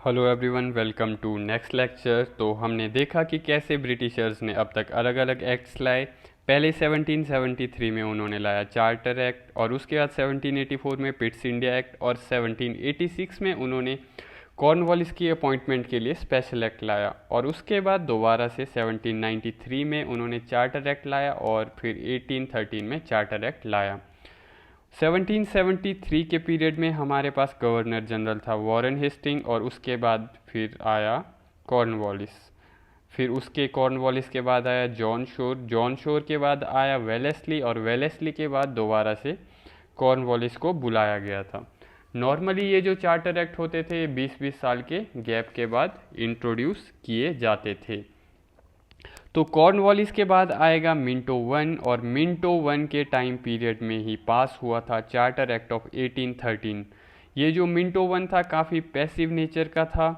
Hello everyone, welcome to next lecture. तो हमने देखा कि कैसे ब्रिटिशर्स ने अब तक अलग अलग एक्ट्स लाए। पहले 1773 में उन्होंने लाया चार्टर एक्ट, और उसके बाद 1784 में पिट्स इंडिया एक्ट, और 1786 में उन्होंने कॉर्नवालिस की अपॉइंटमेंट के लिए स्पेशल एक्ट लाया, और उसके बाद दोबारा से 1793 में उन्होंने चार्टर एक्ट लाया, और फिर 1813 में चार्टर एक्ट लाया। 1773 के पीरियड में हमारे पास गवर्नर जनरल था वॉरेन हेस्टिंग, और उसके बाद फिर आया कॉर्नवालिस। फिर उसके कॉर्नवालिस के बाद आया जॉन शोर के बाद आया वेलेस्ली, और वेलेस्ली के बाद दोबारा से कॉर्नवालिस को बुलाया गया था। नॉर्मली ये जो चार्टर एक्ट होते थे 20-20 साल के गैप के बाद इंट्रोड्यूस किए जाते थे। तो कॉर्नवालिस के बाद आएगा मिंटो वन, और मिंटो वन के टाइम पीरियड में ही पास हुआ था चार्टर एक्ट ऑफ 1813। ये जो मिंटो वन था काफ़ी पैसिव नेचर का था।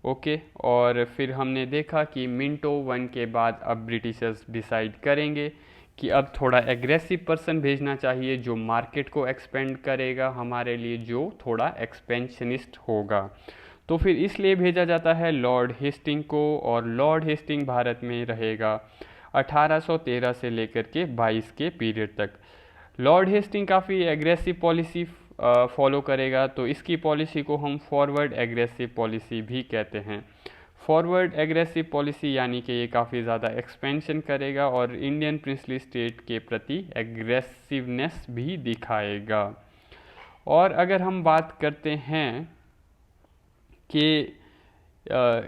ओके, और फिर हमने देखा कि मिंटो वन के बाद अब ब्रिटिशर्स डिसाइड करेंगे कि अब थोड़ा एग्रेसिव पर्सन भेजना चाहिए जो मार्केट को एक्सपेंड करेगा हमारे लिए, जो थोड़ा एक्सपेंशनिस्ट होगा। तो फिर इसलिए भेजा जाता है लॉर्ड हेस्टिंग को, और लॉर्ड हेस्टिंग भारत में रहेगा 1813 से लेकर के 22 के पीरियड तक। लॉर्ड हेस्टिंग काफ़ी एग्रेसिव पॉलिसी फॉलो करेगा, तो इसकी पॉलिसी को हम फॉरवर्ड एग्रेसिव पॉलिसी भी कहते हैं। फॉरवर्ड एग्रेसिव पॉलिसी यानी कि ये काफ़ी ज़्यादा एक्सपेंशन करेगा और इंडियन प्रिंसली स्टेट के प्रति एग्रेसिवनेस भी दिखाएगा। और अगर हम बात करते हैं कि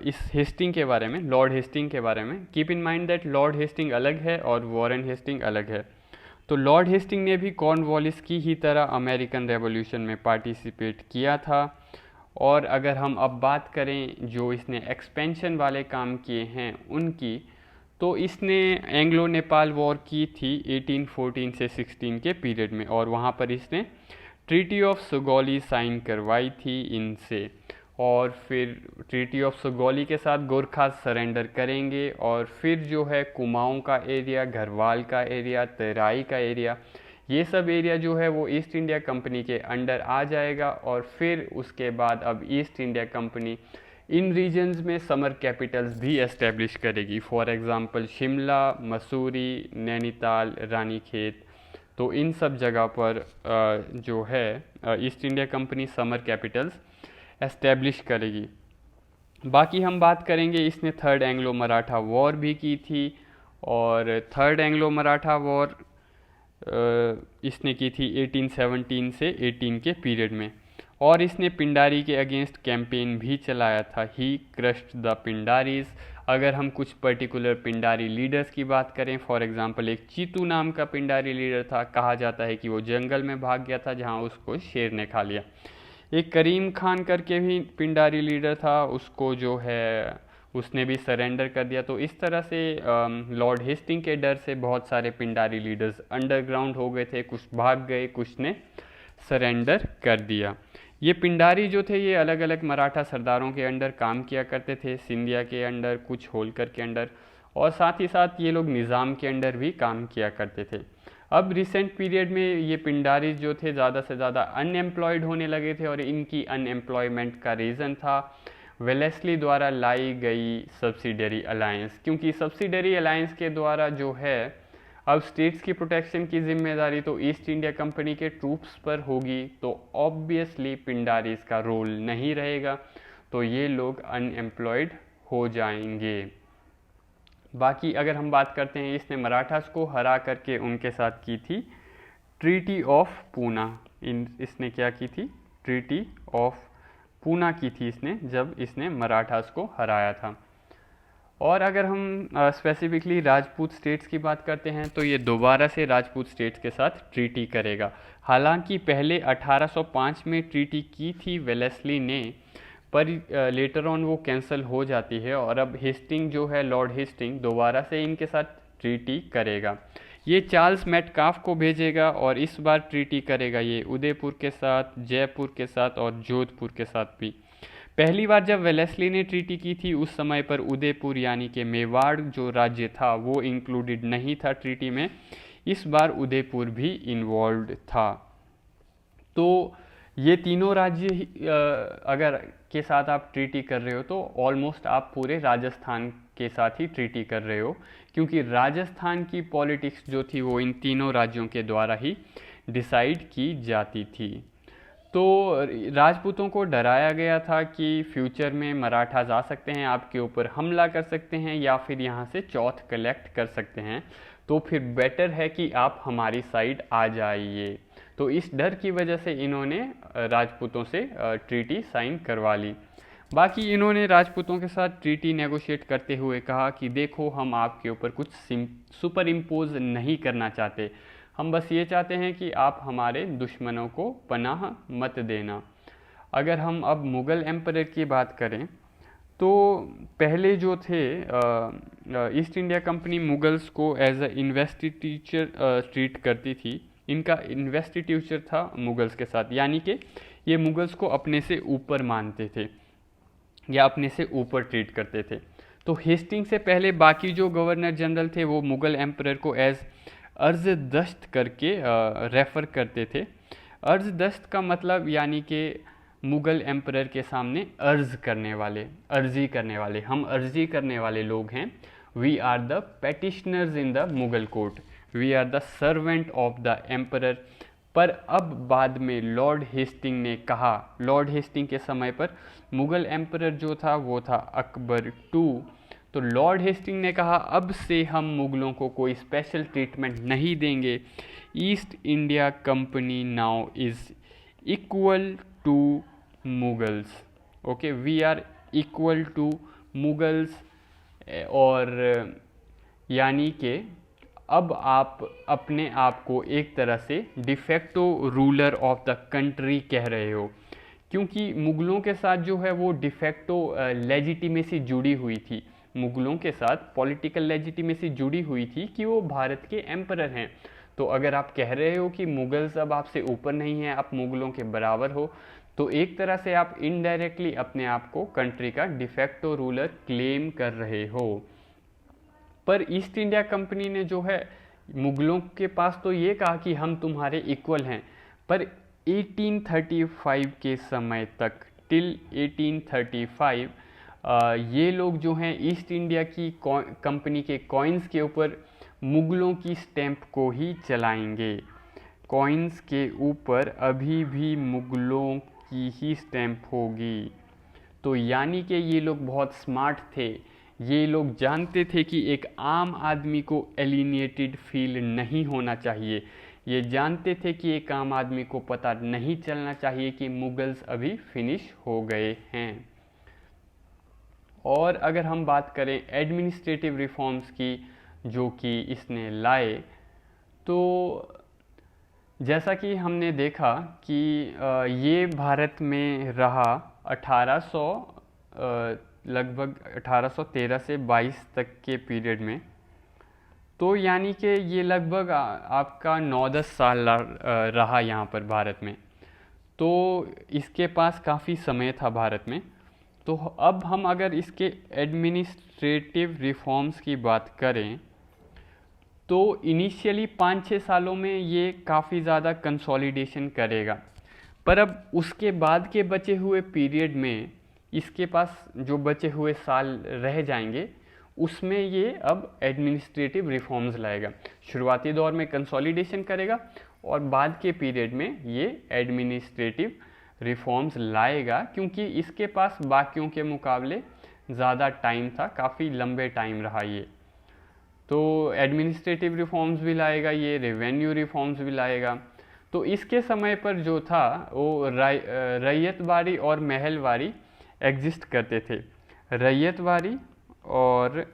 इस हेस्टिंग के बारे में, लॉर्ड हेस्टिंग के बारे में, keep in mind that Lord Hasting अलग है और वॉरेन हेस्टिंग अलग है। तो लॉर्ड हेस्टिंग ने भी कॉर्नवालिस की ही तरह अमेरिकन रेवोल्यूशन में पार्टिसिपेट किया था। और अगर हम अब बात करें जो इसने एक्सपेंशन वाले काम किए हैं उनकी, तो इसने एंग्लो नेपाल वॉर की थी 1814 से 16 के पीरियड में, और वहाँ पर इसने ट्रीटी ऑफ सुगौली साइन करवाई थी इनसे। और फिर ट्रीटी ऑफ सुगौली के साथ गोरखा सरेंडर करेंगे, और फिर जो है कुमाऊं का एरिया, घरवाल का एरिया, तराई का एरिया, ये सब एरिया जो है वो ईस्ट इंडिया कंपनी के अंडर आ जाएगा। और फिर उसके बाद अब ईस्ट इंडिया कंपनी इन रीजन्स में समर कैपिटल्स भी एस्टेब्लिश करेगी। For example Shimla, Mussoorie, Nainital, Ranikhet. तो इन सब जगह पर जो है East India Company summer capitals establish करेगी। बाकी हम बात करेंगे, इसने थर्ड एंग्लो मराठा वॉर भी की थी, और थर्ड एंग्लो मराठा वॉर इसने की थी 1817 से 18 के पीरियड में। और इसने पिंडारी के अगेंस्ट कैंपेन भी चलाया था, ही क्रश्ड द पिंडारीज। अगर हम कुछ पर्टिकुलर पिंडारी लीडर्स की बात करें, फॉर एग्जांपल एक चीतू नाम का पिंडारी लीडर था, कहा जाता है कि वो जंगल में भाग गया था जहां उसको शेर ने खा लिया। एक करीम खान करके भी पिंडारी लीडर था, उसको जो है उसने भी सरेंडर कर दिया। तो इस तरह से लॉर्ड हेस्टिंग के डर से बहुत सारे पिंडारी लीडर्स अंडरग्राउंड हो गए थे, कुछ भाग गए, कुछ ने सरेंडर कर दिया। ये पिंडारी जो थे ये अलग अलग मराठा सरदारों के अंडर काम किया करते थे, सिंधिया के अंडर, कुछ होलकर के अंडर, और साथ ही साथ ये लोग निज़ाम के अंडर भी काम किया करते थे। अब रिसेंट पीरियड में ये पिंडारीज जो थे ज़्यादा से ज़्यादा अनएम्प्लॉयड होने लगे थे, और इनकी अनएम्प्लॉयमेंट का रीज़न था वेलेस्ली द्वारा लाई गई सब्सिडरी अलायंस। क्योंकि सब्सिडरी अलायंस के द्वारा जो है अब स्टेट्स की प्रोटेक्शन की जिम्मेदारी तो ईस्ट इंडिया कंपनी के ट्रूप्स पर होगी, तो ऑब्वियसली पिंडारीज का रोल नहीं रहेगा, तो ये लोग अनएम्प्लॉयड हो जाएंगे। बाकी अगर हम बात करते हैं, इसने मराठास को हरा करके उनके साथ की थी ट्रीटी ऑफ पूना। इसने क्या की थी? ट्रीटी ऑफ पूना की थी इसने, जब इसने मराठास को हराया था। और अगर हम स्पेसिफिकली राजपूत स्टेट्स की बात करते हैं, तो ये दोबारा से राजपूत स्टेट्स के साथ ट्रीटी करेगा। हालांकि पहले 1805 में ट्रीटी की थी वेलेस्ली ने, पर लेटर ऑन वो कैंसिल हो जाती है, और अब हेस्टिंग जो है, लॉर्ड हेस्टिंग दोबारा से इनके साथ ट्रीटी करेगा। ये चार्ल्स मेटकाफ को भेजेगा, और इस बार ट्रीटी करेगा ये उदयपुर के साथ, जयपुर के साथ और जोधपुर के साथ भी। पहली बार जब वेलेस्ली ने ट्रीटी की थी उस समय पर उदयपुर यानी कि मेवाड़ जो राज्य था वो इंक्लूडेड नहीं था ट्रीटी में। इस बार उदयपुर भी इन्वॉल्व था। तो ये तीनों राज्य अगर के साथ आप ट्रीटी कर रहे हो तो ऑलमोस्ट आप पूरे राजस्थान के साथ ही ट्रीटी कर रहे हो, क्योंकि राजस्थान की पॉलिटिक्स जो थी वो इन तीनों राज्यों के द्वारा ही डिसाइड की जाती थी। तो राजपूतों को डराया गया था कि फ्यूचर में मराठास आ सकते हैं, आपके ऊपर हमला कर सकते हैं या फिर यहाँ से चौथ कलेक्ट कर सकते हैं, तो फिर बेटर है कि आप हमारी साइड आ जाइए। तो इस डर की वजह से इन्होंने राजपूतों से ट्रीटी साइन करवा ली। बाकी इन्होंने राजपूतों के साथ ट्रीटी नेगोशिएट करते हुए कहा कि देखो, हम आपके ऊपर कुछ सुपर इम्पोज नहीं करना चाहते, हम बस ये चाहते हैं कि आप हमारे दुश्मनों को पनाह मत देना। अगर हम अब मुग़ल एम्परर की बात करें तो पहले जो थे ईस्ट इंडिया कंपनी मुगल्स को एज अ इन्वेस्टिट्यूचर ट्रीट करती थी। इनका इन्वेस्टिट्यूचर था मुगल्स के साथ, यानी कि ये मुगल्स को अपने से ऊपर मानते थे या अपने से ऊपर ट्रीट करते थे। तो हेस्टिंग से पहले बाकी जो गवर्नर जनरल थे वो मुग़ल एम्परर को एज अर्ज़ दस्त करके रेफ़र करते थे। अर्ज़ दस्त का मतलब यानी कि मुग़ल एम्परर के सामने अर्ज़ करने वाले, अर्ज़ी करने वाले, हम अर्ज़ी करने वाले लोग हैं। We are the petitioners in the Mughal court, we are the servant of the emperor. पर अब बाद में लॉर्ड हेस्टिंग ने कहा, लॉर्ड हेस्टिंग के समय पर मुग़ल एम्परर जो था वो था अकबर II। तो लॉर्ड हेस्टिंग ने कहा अब से हम मुग़लों को कोई स्पेशल ट्रीटमेंट नहीं देंगे। East India Company now is equal to Mughals. Okay, we are equal to Mughals. और यानी कि अब आप अपने आप को एक तरह से de facto ruler of the country कह रहे हो, क्योंकि मुग़लों के साथ जो है वो डिफेक्टो लेजिटिमेसी जुड़ी हुई थी। मुग़लों के साथ पॉलिटिकल लेजिटिमेसी जुड़ी हुई थी कि वो भारत के एम्परर हैं। तो अगर आप कह रहे हो कि मुग़ल्स अब आपसे ऊपर नहीं हैं, आप मुग़लों के बराबर हो, तो एक तरह से आप इनडायरेक्टली अपने आप को कंट्री का डिफेक्टो रूलर क्लेम कर रहे हो। पर ईस्ट इंडिया कंपनी ने जो है मुग़लों के पास तो ये कहा कि हम तुम्हारे इक्वल हैं, पर 1835 के समय तक, टिल 1835 ये लोग जो हैं ईस्ट इंडिया की कंपनी के कॉइन्स के ऊपर मुग़लों की स्टैंप को ही चलाएंगे। कॉइन्स के ऊपर अभी भी मुग़लों की ही स्टैंप होगी। तो यानी कि ये लोग बहुत स्मार्ट थे। ये लोग जानते थे कि एक आम आदमी को एलिनेटेड फील नहीं होना चाहिए। ये जानते थे कि एक आम आदमी को पता नहीं चलना चाहिए कि मुग़ल्स अभी फिनिश हो गए हैं। और अगर हम बात करें एडमिनिस्ट्रेटिव रिफॉर्म्स की जो कि इसने लाए, तो जैसा कि हमने देखा कि ये भारत में रहा 1800 लगभग 1813 से 22 तक के पीरियड में। तो यानी कि ये लगभग आपका 9-10 साल रहा यहाँ पर भारत में। तो इसके पास काफ़ी समय था भारत में। तो अब हम अगर इसके एडमिनिस्ट्रेटिव रिफॉर्म्स की बात करें तो इनिशियली 5-6 सालों में ये काफ़ी ज़्यादा कंसोलिडेशन करेगा, पर अब उसके बाद के बचे हुए पीरियड में इसके पास जो बचे हुए साल रह जाएंगे उसमें ये अब एडमिनिस्ट्रेटिव रिफॉर्म्स लाएगा। शुरुआती दौर में कंसोलिडेशन करेगा और बाद के पीरियड में ये एडमिनिस्ट्रेटिव रिफॉर्म्स लाएगा, क्योंकि इसके पास बाकियों के मुकाबले ज़्यादा टाइम था, काफ़ी लंबे टाइम रहा ये। तो एडमिनिस्ट्रेटिव रिफॉर्म्स भी लाएगा ये, रेवेन्यू रिफॉर्म्स भी लाएगा। तो इसके समय पर जो था वो रैयतवारी और महलवारी एग्जिस्ट करते थे। रैयतवारी और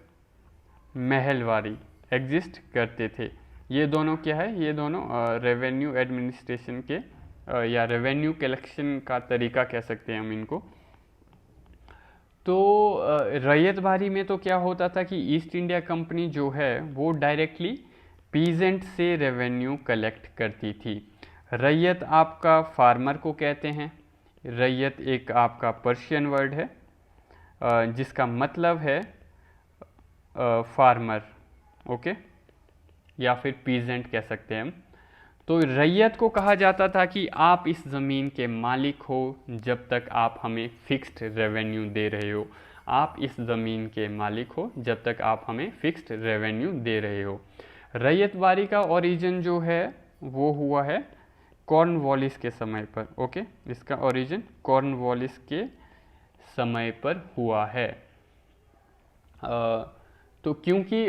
महलवारी एग्जिस्ट करते थे। ये दोनों क्या है? ये दोनों रेवेन्यू एडमिनिस्ट्रेशन के या रेवेन्यू कलेक्शन का तरीका कह सकते हैं हम इनको। तो रैयतवारी में तो क्या होता था कि ईस्ट इंडिया कंपनी जो है वो डायरेक्टली पीजेंट से रेवेन्यू कलेक्ट करती थी। रैयत आपका फार्मर को कहते हैं। रैयत एक आपका पर्शियन वर्ड है जिसका मतलब है फार्मर, ओके, या फिर पीजेंट कह सकते हैं हम। तो रैयत को कहा जाता था कि आप इस ज़मीन के मालिक हो जब तक आप हमें फिक्स्ड रेवेन्यू दे रहे हो। आप इस ज़मीन के मालिक हो जब तक आप हमें फिक्स्ड रेवेन्यू दे रहे हो। रैयतवारी का ओरिजिन जो है वो हुआ है कॉर्नवालिस के समय पर। ओके, इसका ओरिजिन कॉर्नवालिस के समय पर हुआ है। तो क्योंकि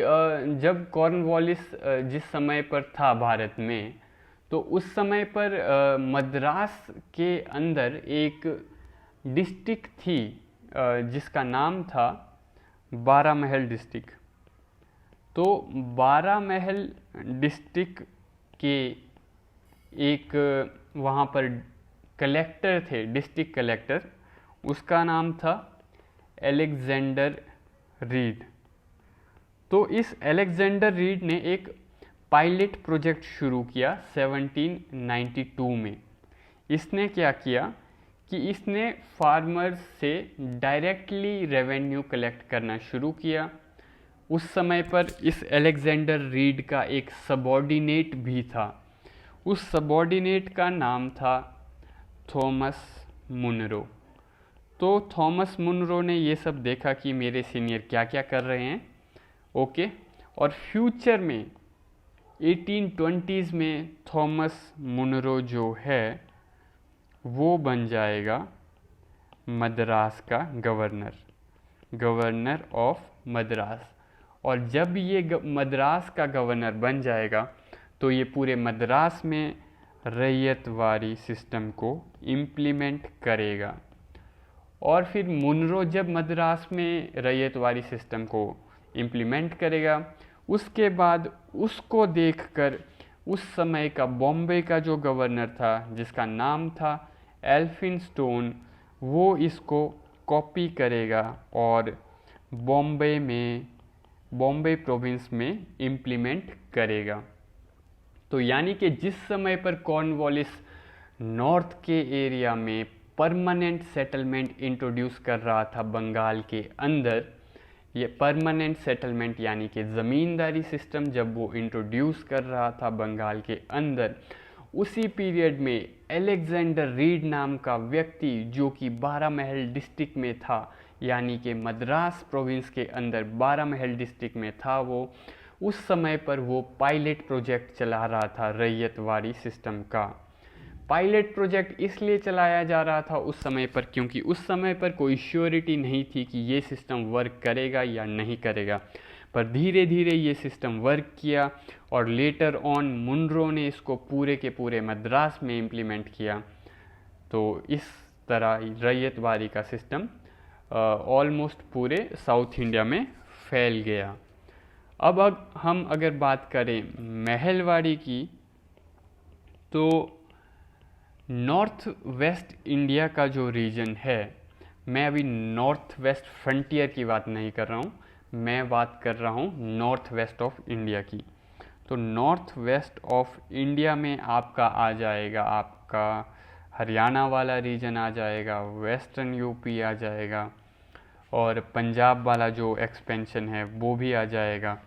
जब कॉर्नवालिस जिस समय पर था भारत में, तो उस समय पर मद्रास के अंदर एक डिस्ट्रिक्ट थी जिसका नाम था बारामहल डिस्ट्रिक्ट। तो बारामहल डिस्ट्रिक्ट के एक वहाँ पर कलेक्टर थे, डिस्ट्रिक्ट कलेक्टर, उसका नाम था अलेक्जेंडर रीड। तो इस अलेक्जेंडर रीड ने एक पायलट प्रोजेक्ट शुरू किया 1792 में। इसने क्या किया कि इसने फार्मर्स से डायरेक्टली रेवेन्यू कलेक्ट करना शुरू किया। उस समय पर इस अलेक्जेंडर रीड का एक सबॉर्डिनेट भी था। उस सबॉर्डिनेट का नाम था थॉमस मुनरो। तो थॉमस मुनरो ने ये सब देखा कि मेरे सीनियर क्या क्या कर रहे हैं। ओके, और फ्यूचर में 1820s में थॉमस मुनरो जो है वो बन जाएगा मद्रास का गवर्नर ऑफ मद्रास। और जब ये मद्रास का गवर्नर बन जाएगा तो ये पूरे मद्रास में रैयतवारी सिस्टम को इम्प्लीमेंट करेगा। और फिर मुनरो जब मद्रास में रैयतवारी सिस्टम को इम्प्लीमेंट करेगा, उसके बाद उसको देखकर उस समय का बॉम्बे का जो गवर्नर था जिसका नाम था एल्फिंस्टोन, वो इसको कॉपी करेगा और बॉम्बे प्रोविंस में इम्प्लीमेंट करेगा। तो यानी कि जिस समय पर कॉर्नवालिस नॉर्थ के एरिया में परमानेंट सेटलमेंट इंट्रोड्यूस कर रहा था बंगाल के अंदर, ये परमानेंट सेटलमेंट यानी कि ज़मींदारी सिस्टम जब वो इंट्रोड्यूस कर रहा था बंगाल के अंदर, उसी पीरियड में अलेक्जेंडर रीड नाम का व्यक्ति जो कि बारामहल डिस्ट्रिक्ट में था, यानी कि मद्रास प्रोविंस के अंदर बारामहल डिस्ट्रिक्ट में था, वो उस समय पर वो पायलट प्रोजेक्ट चला रहा था रैयतवारी सिस्टम का। पायलट प्रोजेक्ट इसलिए चलाया जा रहा था उस समय पर क्योंकि उस समय पर कोई श्योरिटी नहीं थी कि ये सिस्टम वर्क करेगा या नहीं करेगा। पर धीरे धीरे ये सिस्टम वर्क किया और लेटर ऑन मुनरो ने इसको पूरे के पूरे मद्रास में इम्प्लीमेंट किया। तो इस तरह रैयतवारी का सिस्टम ऑलमोस्ट पूरे साउथ इंडिया में फैल गया। अब हम अगर बात करें महलवाड़ी की, तो नॉर्थ वेस्ट इंडिया का जो रीजन है, मैं अभी नॉर्थ वेस्ट फ्रंटियर की बात नहीं कर रहा हूँ, मैं बात कर रहा हूँ नॉर्थ वेस्ट ऑफ इंडिया की। तो नॉर्थ वेस्ट ऑफ इंडिया में आपका आ जाएगा, आपका हरियाणा वाला रीजन आ जाएगा, वेस्टर्न यूपी आ जाएगा और पंजाब वाला जो एक्सपेंशन है वो भी आ जाएगा।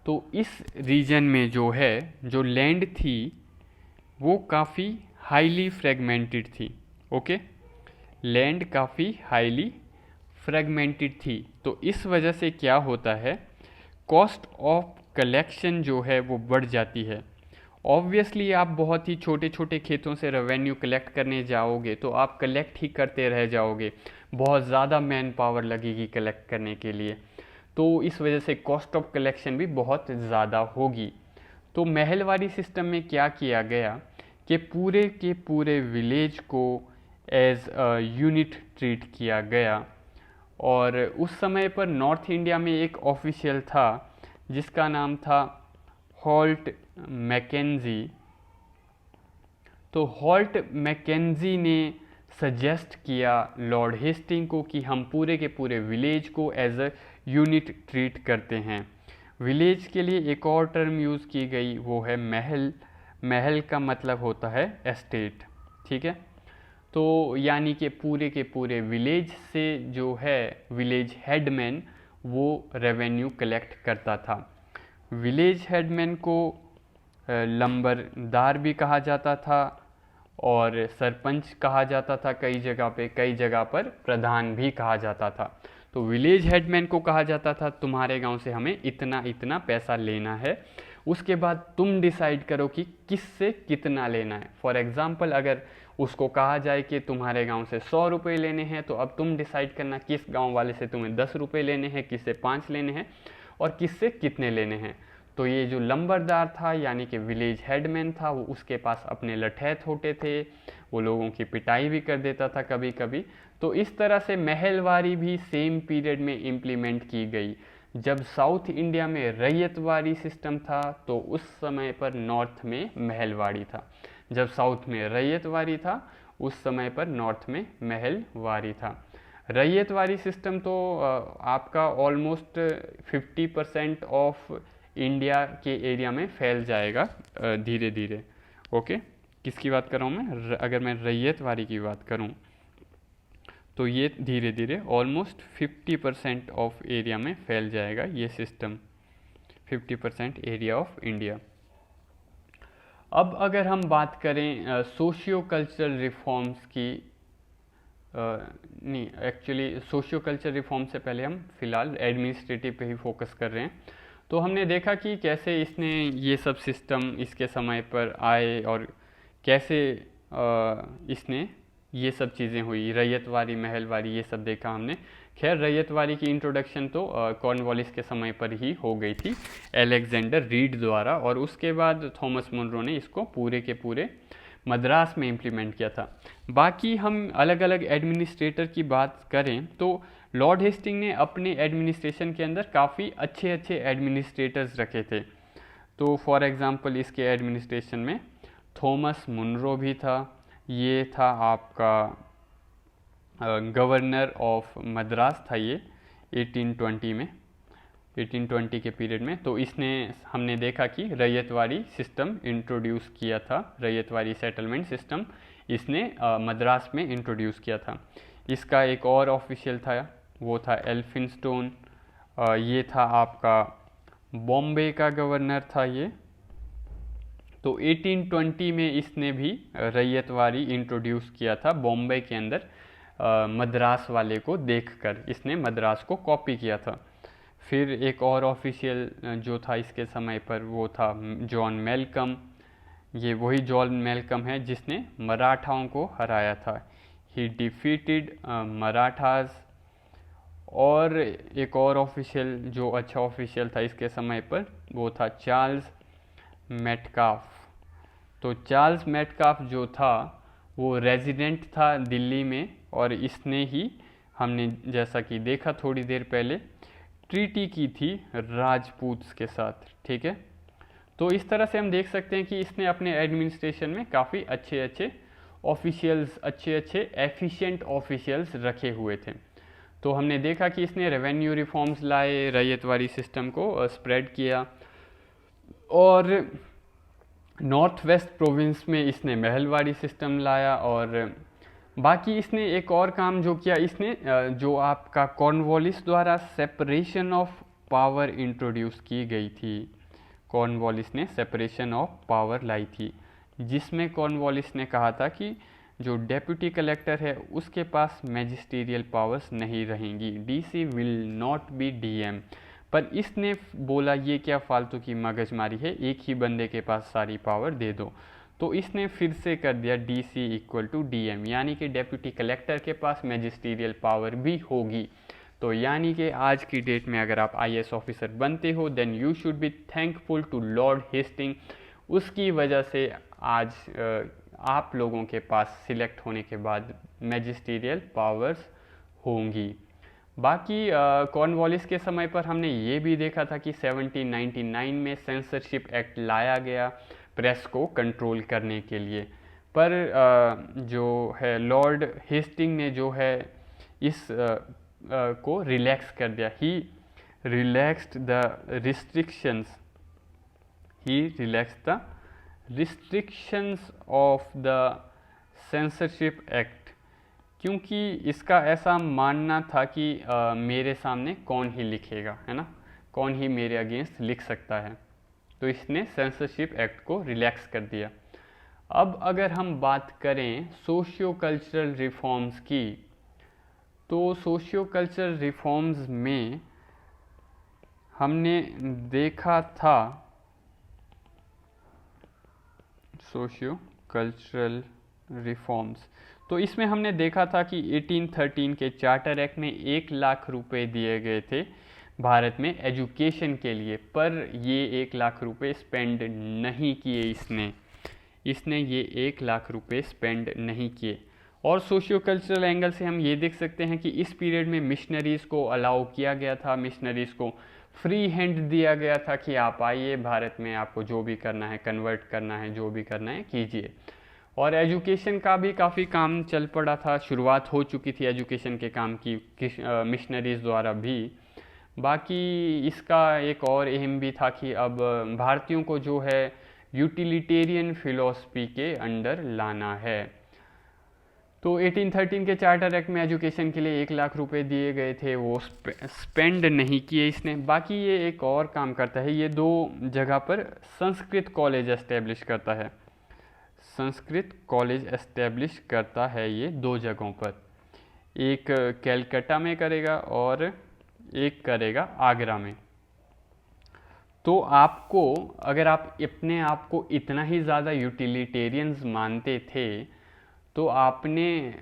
तो इस रीजन में जो है, जो लैंड थी वो काफ़ी हाईली फ्रेगमेंटेड थी। ओके, लैंड काफ़ी हाईली फ्रेगमेंटेड थी। तो इस वजह से क्या होता है, कॉस्ट ऑफ कलेक्शन जो है वो बढ़ जाती है। ऑब्वियसली आप बहुत ही छोटे छोटे खेतों से रेवेन्यू कलेक्ट करने जाओगे तो आप कलेक्ट ही करते रह जाओगे, बहुत ज़्यादा मैन पावर लगेगी कलेक्ट करने के लिए, तो इस वजह से कॉस्ट ऑफ कलेक्शन भी बहुत ज़्यादा होगी। तो महलवारी सिस्टम में क्या किया गया कि पूरे के पूरे विलेज को एज अ यूनिट ट्रीट किया गया। और उस समय पर नॉर्थ इंडिया में एक ऑफिशियल था जिसका नाम था हॉल्ट मैकेंजी। तो हॉल्ट मैकेंजी ने सजेस्ट किया लॉर्ड हेस्टिंग को कि हम पूरे के पूरे विलेज को एज अ यूनिट ट्रीट करते हैं। विलेज के लिए एक और टर्म यूज़ की गई, वो है महल। महल का मतलब होता है एस्टेट, ठीक है। तो यानी कि पूरे के पूरे विलेज से जो है विलेज हेडमैन वो रेवेन्यू कलेक्ट करता था। विलेज हेडमैन को लंबरदार भी कहा जाता था और सरपंच कहा जाता था कई जगह पे, कई जगह पर प्रधान भी कहा जाता था। तो विलेज हेडमैन को कहा जाता था तुम्हारे गांव से हमें इतना इतना पैसा लेना है, उसके बाद तुम डिसाइड करो कि किससे कितना लेना है। फॉर एग्जाम्पल अगर उसको कहा जाए कि तुम्हारे गांव से 100 रुपये लेने हैं, तो अब तुम डिसाइड करना किस गांव वाले से तुम्हें 10 रुपये लेने हैं, किससे 5 लेने हैं और किससे कितने लेने हैं। तो ये जो लंबरदार था यानी कि विलेज हेडमैन था, वो उसके पास अपने लठैत होते थे, वो लोगों की पिटाई भी कर देता था कभी कभी। तो इस तरह से महलवारी भी सेम पीरियड में इम्प्लीमेंट की गई। जब साउथ इंडिया में रैयतवाड़ी सिस्टम था तो उस समय पर नॉर्थ में महलवाड़ी था। जब साउथ में रैयतवाड़ी था उस समय पर नॉर्थ में महलवाड़ी था। रैयतवाड़ी सिस्टम तो आपका ऑलमोस्ट 50% ऑफ इंडिया के एरिया में फैल जाएगा धीरे धीरे। ओके, किसकी बात कर रहा हूँ मैं? अगर मैं रैयतवाड़ी की बात करूँ तो ये धीरे धीरे ऑलमोस्ट 50% ऑफ एरिया में फैल जाएगा ये सिस्टम, 50% एरिया ऑफ इंडिया। अब अगर हम बात करें सोशियो कल्चरल रिफॉर्म्स की, नहीं एक्चुअली सोशियो कल्चरल रिफॉर्म से पहले हम फिलहाल एडमिनिस्ट्रेटिव पे ही फोकस कर रहे हैं। तो हमने देखा कि कैसे इसने ये सब सिस्टम इसके समय पर आए और कैसे इसने ये सब चीज़ें हुई, रैयतवाड़ी महलवाड़ी ये सब देखा हमने। खैर रैयतवाड़ी की इंट्रोडक्शन तो कॉर्नवालिस के समय पर ही हो गई थी अलेक्जेंडर रीड द्वारा, और उसके बाद थॉमस मुनरो ने इसको पूरे के पूरे मद्रास में इम्प्लीमेंट किया था। बाकी हम अलग अलग एडमिनिस्ट्रेटर की बात करें तो लॉर्ड हेस्टिंग ने अपने एडमिनिस्ट्रेशन के अंदर काफ़ी अच्छे अच्छे एडमिनिस्ट्रेटर्स रखे थे। तो फॉर एग्ज़ाम्पल इसके एडमिनिस्ट्रेशन में थॉमस मुनरो भी था, ये था आपका गवर्नर ऑफ मद्रास था ये 1820 में, 1820 के पीरियड में। तो इसने हमने देखा कि रैयतवाड़ी सिस्टम इंट्रोड्यूस किया था, रैयतवाड़ी सेटलमेंट सिस्टम इसने मद्रास में इंट्रोड्यूस किया था। इसका एक और ऑफिशियल था, वो था एल्फिंस्टोन, ये था आपका बॉम्बे का गवर्नर था ये। तो 1820 में इसने भी रैयतवाड़ी इंट्रोड्यूस किया था बॉम्बे के अंदर, मद्रास वाले को देखकर इसने मद्रास को कॉपी किया था। फिर एक और ऑफिशियल जो था इसके समय पर वो था जॉन मेलकम। ये वही जॉन मेलकम है जिसने मराठाओं को हराया था, ही डिफीटेड मराठाज। और एक और ऑफिशियल जो अच्छा ऑफिशियल था इसके समय पर वो था चार्ल्स मेटकाफ। तो चार्ल्स मेटकाफ जो था वो रेजिडेंट था दिल्ली में, और इसने ही हमने जैसा कि देखा थोड़ी देर पहले ट्रीटी की थी राजपूत्स के साथ, ठीक है। तो इस तरह से हम देख सकते हैं कि इसने अपने एडमिनिस्ट्रेशन में काफ़ी अच्छे अच्छे ऑफिशियल्स, अच्छे अच्छे एफिशिएंट ऑफिशियल्स रखे हुए थे। तो हमने देखा कि इसने रेवेन्यू रिफॉर्म्स लाए, रैयतवाड़ी सिस्टम को स्प्रेड किया, और नॉर्थ वेस्ट प्रोविंस में इसने महलवाड़ी सिस्टम लाया। और बाकी इसने एक और काम जो किया, इसने जो आपका कॉर्नवालिस द्वारा सेपरेशन ऑफ पावर इंट्रोड्यूस की गई थी, कॉर्नवालिस ने सेपरेशन ऑफ पावर लाई थी, जिसमें कॉर्नवालिस ने कहा था कि जो डेप्यूटी कलेक्टर है उसके पास मैजिस्टीरियल पावर्स नहीं रहेंगी, DC will not be DM. पर इसने बोला ये क्या फालतू की मगजमारी है, एक ही बंदे के पास सारी पावर दे दो। तो इसने फिर से कर दिया डीसी इक्वल टू डीएम, यानी कि डेप्यूटी कलेक्टर के पास मैजिस्टीरियल पावर भी होगी। तो यानी कि आज की डेट में अगर आप आईएएस ऑफिसर बनते हो then you should be thankful to Lord Hasting. उसकी वजह से आज आप लोगों के पास सिलेक्ट होने के बाद मैजिस्टीरियल पावर्स होंगी। बाकी कॉर्नवालिस के समय पर हमने ये भी देखा था कि 1799 में सेंसरशिप एक्ट लाया गया प्रेस को कंट्रोल करने के लिए। पर जो है लॉर्ड हेस्टिंग ने जो है इस को रिलैक्स कर दिया, he relaxed the restrictions, he relax the restrictions of the censorship act, क्योंकि इसका ऐसा मानना था कि मेरे सामने कौन ही लिखेगा, है ना, कौन ही मेरे अगेंस्ट लिख सकता है। तो इसने सेंसरशिप एक्ट को रिलैक्स कर दिया। अब अगर हम बात करें सोशियो कल्चरल रिफॉर्म्स की, तो सोशियो कल्चरल रिफॉर्म्स में हमने देखा था सोशियो कल्चरल रिफॉर्म्स, तो इसमें हमने देखा था कि 1813 के चार्टर एक्ट में 1 लाख रुपए दिए गए थे भारत में एजुकेशन के लिए, पर ये 1 लाख रुपए स्पेंड नहीं किए इसने ये 1 लाख रुपए स्पेंड नहीं किए। और सोशियो कल्चरल एंगल से हम ये देख सकते हैं कि इस पीरियड में मिशनरीज़ को अलाउ किया गया था, मिशनरीज़ को फ्री हैंड दिया गया था कि आप आइए भारत में, आपको जो भी करना है, कन्वर्ट करना है, जो भी करना है कीजिए। और एजुकेशन का भी काफ़ी काम चल पड़ा था, शुरुआत हो चुकी थी एजुकेशन के काम की मिशनरीज़ द्वारा भी। बाकी इसका एक और एम भी था कि अब भारतीयों को जो है यूटिलिटेरियन फिलॉसफी के अंडर लाना है। तो 1813 के चार्टर एक्ट में एजुकेशन के लिए 1 लाख रुपए दिए गए थे, वो स्पेंड नहीं किए इसने। बाकी ये एक और काम करता है, ये 2 जगह पर संस्कृत कॉलेज एस्टेब्लिश करता है, संस्कृत कॉलेज एस्टेब्लिश करता है ये 2 जगहों पर, एक कैलकाटा में करेगा और एक करेगा आगरा में। तो आपको, अगर आप अपने आप को इतना ही ज़्यादा यूटिलिटेरियंस मानते थे, तो आपने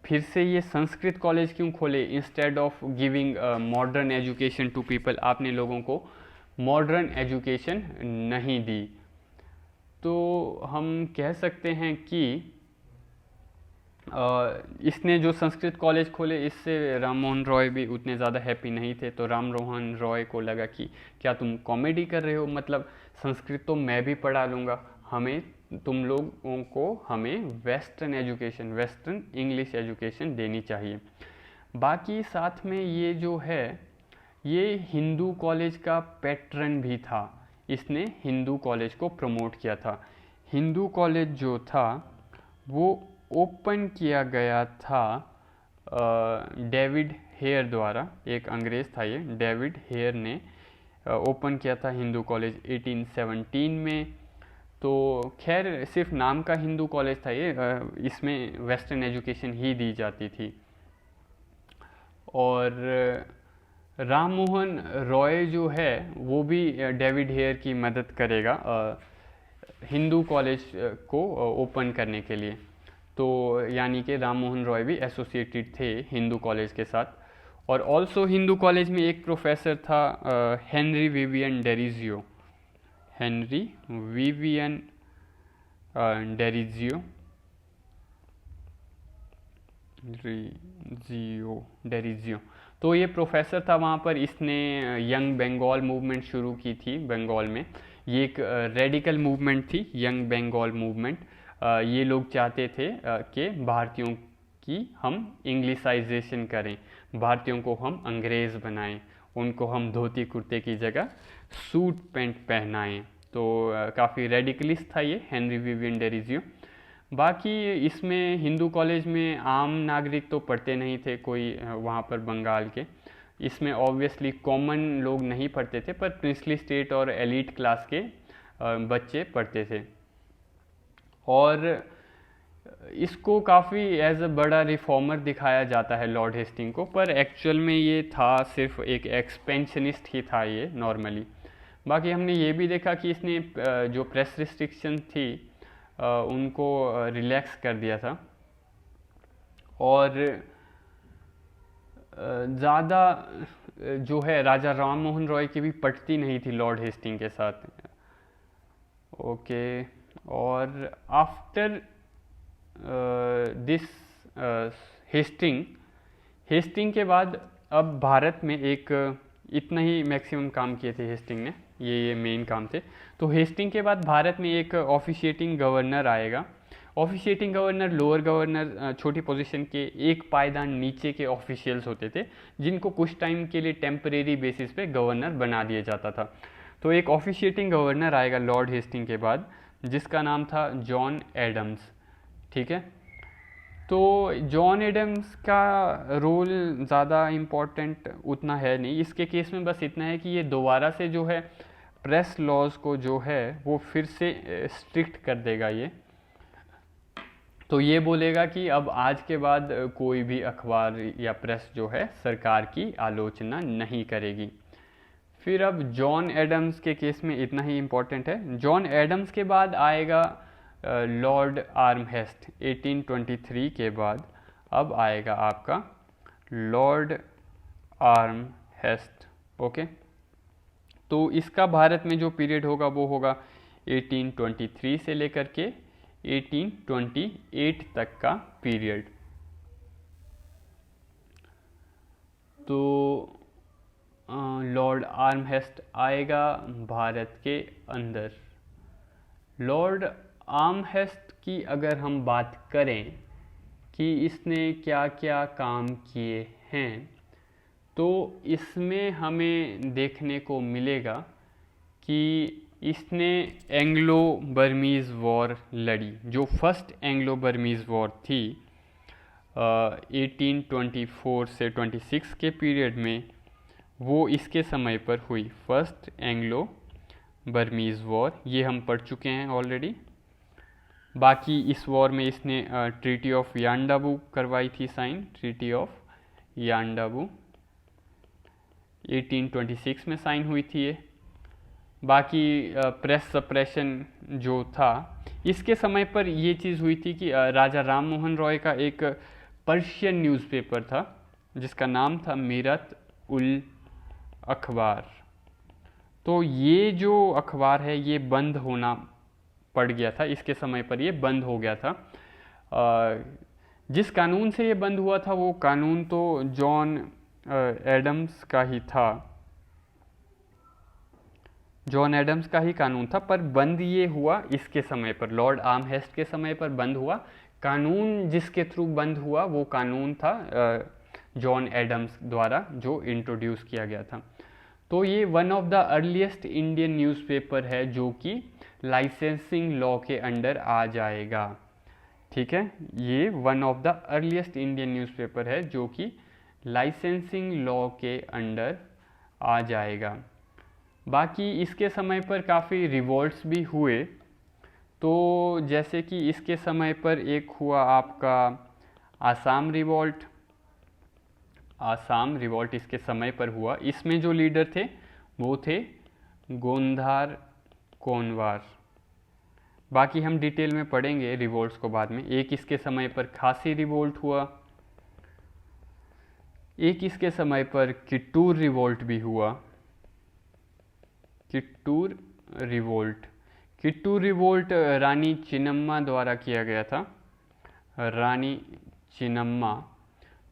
फिर से ये संस्कृत कॉलेज क्यों खोले instead of giving modern education to people? आपने लोगों को मॉडर्न एजुकेशन नहीं दी। तो हम कह सकते हैं कि इसने जो संस्कृत कॉलेज खोले, इससे राम मोहन रॉय भी उतने ज़्यादा हैप्पी नहीं थे। तो राम मोहन रॉय को लगा कि क्या तुम कॉमेडी कर रहे हो, मतलब संस्कृत तो मैं भी पढ़ा लूँगा, हमें, तुम लोगों को हमें western education, western English education देनी चाहिए। बाकी साथ में ये जो है, ये हिंदू कॉलेज का पैट्रन भी था, इसने हिंदू कॉलेज को प्रमोट किया था। हिंदू कॉलेज जो था वो ओपन किया गया था डेविड हेयर द्वारा, एक अंग्रेज़ था ये, डेविड हेयर ने ओपन किया था हिंदू कॉलेज 1817 में। तो खैर सिर्फ नाम का हिंदू कॉलेज था ये, इसमें वेस्टर्न एजुकेशन ही दी जाती थी। और राम मोहन रॉय जो है वो भी डेविड हेयर की मदद करेगा हिंदू कॉलेज को ओपन करने के लिए। तो यानी कि राम मोहन रॉय भी एसोसिएटेड थे हिंदू कॉलेज के साथ। और ऑल्सो हिंदू कॉलेज में एक प्रोफेसर था Henry Vivian Derozio, Henry Vivian Derozio. तो ये प्रोफेसर था वहाँ पर, इसने यंग बंगाल मूवमेंट शुरू की थी बंगाल में। ये एक रेडिकल मूवमेंट थी, यंग बंगाल मूवमेंट। ये लोग चाहते थे कि भारतीयों की हम इंग्लिशाइजेशन करें, भारतीयों को हम अंग्रेज़ बनाएं, उनको हम धोती कुर्ते की जगह सूट पैंट पहनाएं। तो काफ़ी रेडिकलिस्ट था ये हेनरी विवियन डेरिजियो। बाकी इसमें हिंदू कॉलेज में आम नागरिक तो पढ़ते नहीं थे कोई वहाँ पर बंगाल के, इसमें ऑब्वियसली कॉमन लोग नहीं पढ़ते थे, पर प्रिंसली स्टेट और एलीट क्लास के बच्चे पढ़ते थे। और इसको काफ़ी एज अ बड़ा रिफॉर्मर दिखाया जाता है लॉर्ड हेस्टिंग को, पर एक्चुअल में ये था सिर्फ एक एक्सपेंशनिस्ट ही था ये नॉर्मली। बाकी हमने ये भी देखा कि इसने जो प्रेस रिस्ट्रिक्शन थी उनको रिलैक्स कर दिया था, और ज़्यादा जो है राजा राम मोहन रॉय की भी पटती नहीं थी लॉर्ड हेस्टिंग के साथ। ओके, और आफ्टर दिस हेस्टिंग के बाद अब भारत में एक इतना ही मैक्सिमम काम किए थे हेस्टिंग ने, ये मेन काम थे। तो हेस्टिंग के बाद भारत में एक ऑफिशिएटिंग गवर्नर आएगा। ऑफिशिएटिंग गवर्नर, लोअर गवर्नर, छोटी पोजीशन के एक पायदान नीचे के ऑफिशियल्स होते थे, जिनको कुछ टाइम के लिए टेम्परेरी बेसिस पे गवर्नर बना दिया जाता था। तो एक ऑफिशिएटिंग गवर्नर आएगा लॉर्ड हेस्टिंग के बाद, जिसका नाम था जॉन एडम्स। ठीक है, तो जॉन एडम्स का रोल ज़्यादा इम्पोर्टेंट उतना है नहीं इसके केस में, बस इतना है कि ये दोबारा से जो है प्रेस लॉज को जो है वो फिर से स्ट्रिक्ट कर देगा ये। तो ये बोलेगा कि अब आज के बाद कोई भी अखबार या प्रेस जो है सरकार की आलोचना नहीं करेगी। फिर अब जॉन एडम्स के केस में इतना ही इम्पोर्टेंट है। जॉन एडम्स के बाद आएगा लॉर्ड आर्महेस्ट। 1823 के बाद अब आएगा आपका लॉर्ड आर्महेस्ट। ओके, तो इसका भारत में जो पीरियड होगा वो होगा 1823 से लेकर के 1828 तक का पीरियड। तो लॉर्ड आर्महेस्ट आएगा भारत के अंदर। लॉर्ड आर्महेस्ट की अगर हम बात करें कि इसने क्या क्या काम किए हैं, तो इसमें हमें देखने को मिलेगा कि इसने एंग्लो बर्मीज़ वॉर लड़ी। जो फर्स्ट एंग्लो बर्मीज़ वॉर थी 1824 से 26 के पीरियड में, वो इसके समय पर हुई। फर्स्ट एंग्लो बर्मीज़ वॉर ये हम पढ़ चुके हैं ऑलरेडी। बाकी इस वॉर में इसने ट्रीटी ऑफ यांडाबू करवाई थी साइन। ट्रीटी ऑफ यांडाबू 1826 में साइन हुई थी ये। बाकी प्रेस सप्रेशन जो था इसके समय पर ये चीज़ हुई थी कि राजा राम मोहन रॉय का एक पर्शियन न्यूज़पेपर था जिसका नाम था मीरत उल अखबार। तो ये जो अखबार है ये बंद होना पड़ गया था, इसके समय पर ये बंद हो गया था। जिस कानून से ये बंद हुआ था वो कानून तो जॉन एडम्स का ही था, जॉन एडम्स का ही कानून था, पर बंद ये हुआ इसके समय पर, लॉर्ड आर्महेस्ट के समय पर बंद हुआ। कानून जिसके थ्रू बंद हुआ वो कानून था जॉन एडम्स द्वारा जो इंट्रोड्यूस किया गया था। तो ये one of the earliest Indian newspaper है जो कि लाइसेंसिंग लॉ के अंडर आ जाएगा। ठीक है, ये one of the earliest Indian newspaper है जो कि लाइसेंसिंग लॉ के अंडर आ जाएगा। बाकी इसके समय पर काफ़ी रिवोल्ट्स भी हुए। तो जैसे कि इसके समय पर एक हुआ आपका आसाम रिवोल्ट। आसाम रिवोल्ट इसके समय पर हुआ। इसमें जो लीडर थे वो थे गोंधार कोनवार। बाकी हम डिटेल में पढ़ेंगे रिवोल्ट्स को बाद में। एक इसके समय पर खासी रिवोल्ट हुआ, एक इसके समय पर किट्टूर रिवोल्ट भी हुआ। किट्टूर रिवोल्ट, किट्टूर रिवोल्ट रानी चिन्नम्मा द्वारा किया गया था। रानी चिन्नम्मा।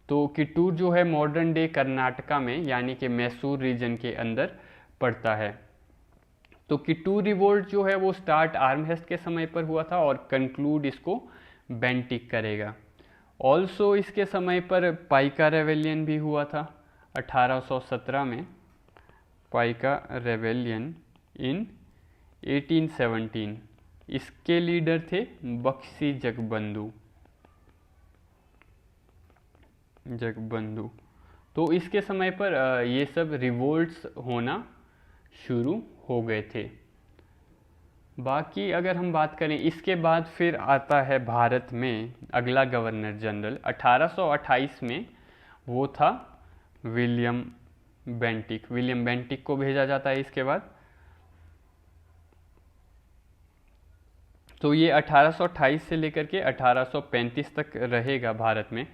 तो किट्टूर जो है मॉडर्न डे कर्नाटका में यानी कि मैसूर रीजन के अंदर पड़ता है। तो किट्टूर रिवोल्ट जो है वो स्टार्ट आर्महेस्ट के समय पर हुआ था और कंक्लूड इसको बेंटिक करेगा। ऑल्सो इसके समय पर पाइका रेवेलियन भी हुआ था 1817 में। पाइका रेवेलियन इन 1817। इसके लीडर थे बख्शी जगबंधु। तो इसके समय पर ये सब रिवोल्ट्स होना शुरू हो गए थे। बाकी अगर हम बात करें इसके बाद फिर आता है भारत में अगला गवर्नर जनरल 1828 में, वो था विलियम बेंटिक। विलियम बेंटिक को भेजा जाता है इसके बाद। तो ये 1828 से लेकर के 1835 तक रहेगा भारत में।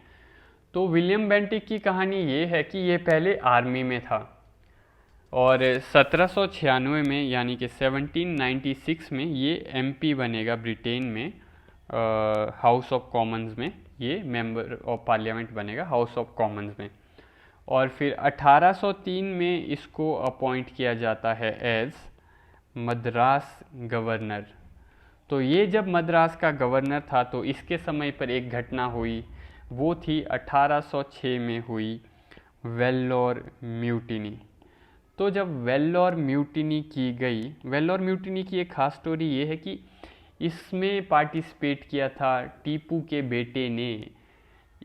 तो विलियम बेंटिक की कहानी ये है कि ये पहले आर्मी में था और 1796 में यानी कि 1796 में ये एमपी बनेगा ब्रिटेन में, हाउस ऑफ कॉमन्स में। ये मेंबर ऑफ पार्लियामेंट बनेगा हाउस ऑफ कॉमन्स में। और फिर 1803 में इसको अपॉइंट किया जाता है एज मद्रास गवर्नर। तो ये जब मद्रास का गवर्नर था तो इसके समय पर एक घटना हुई, वो थी 1806 में हुई वेल्लोर म्यूटिनी। तो जब वेल्लोर म्यूटिनी की गई, वेल्लोर म्यूटिनी की एक ख़ास स्टोरी ये है कि इसमें पार्टिसिपेट किया था टीपू के बेटे ने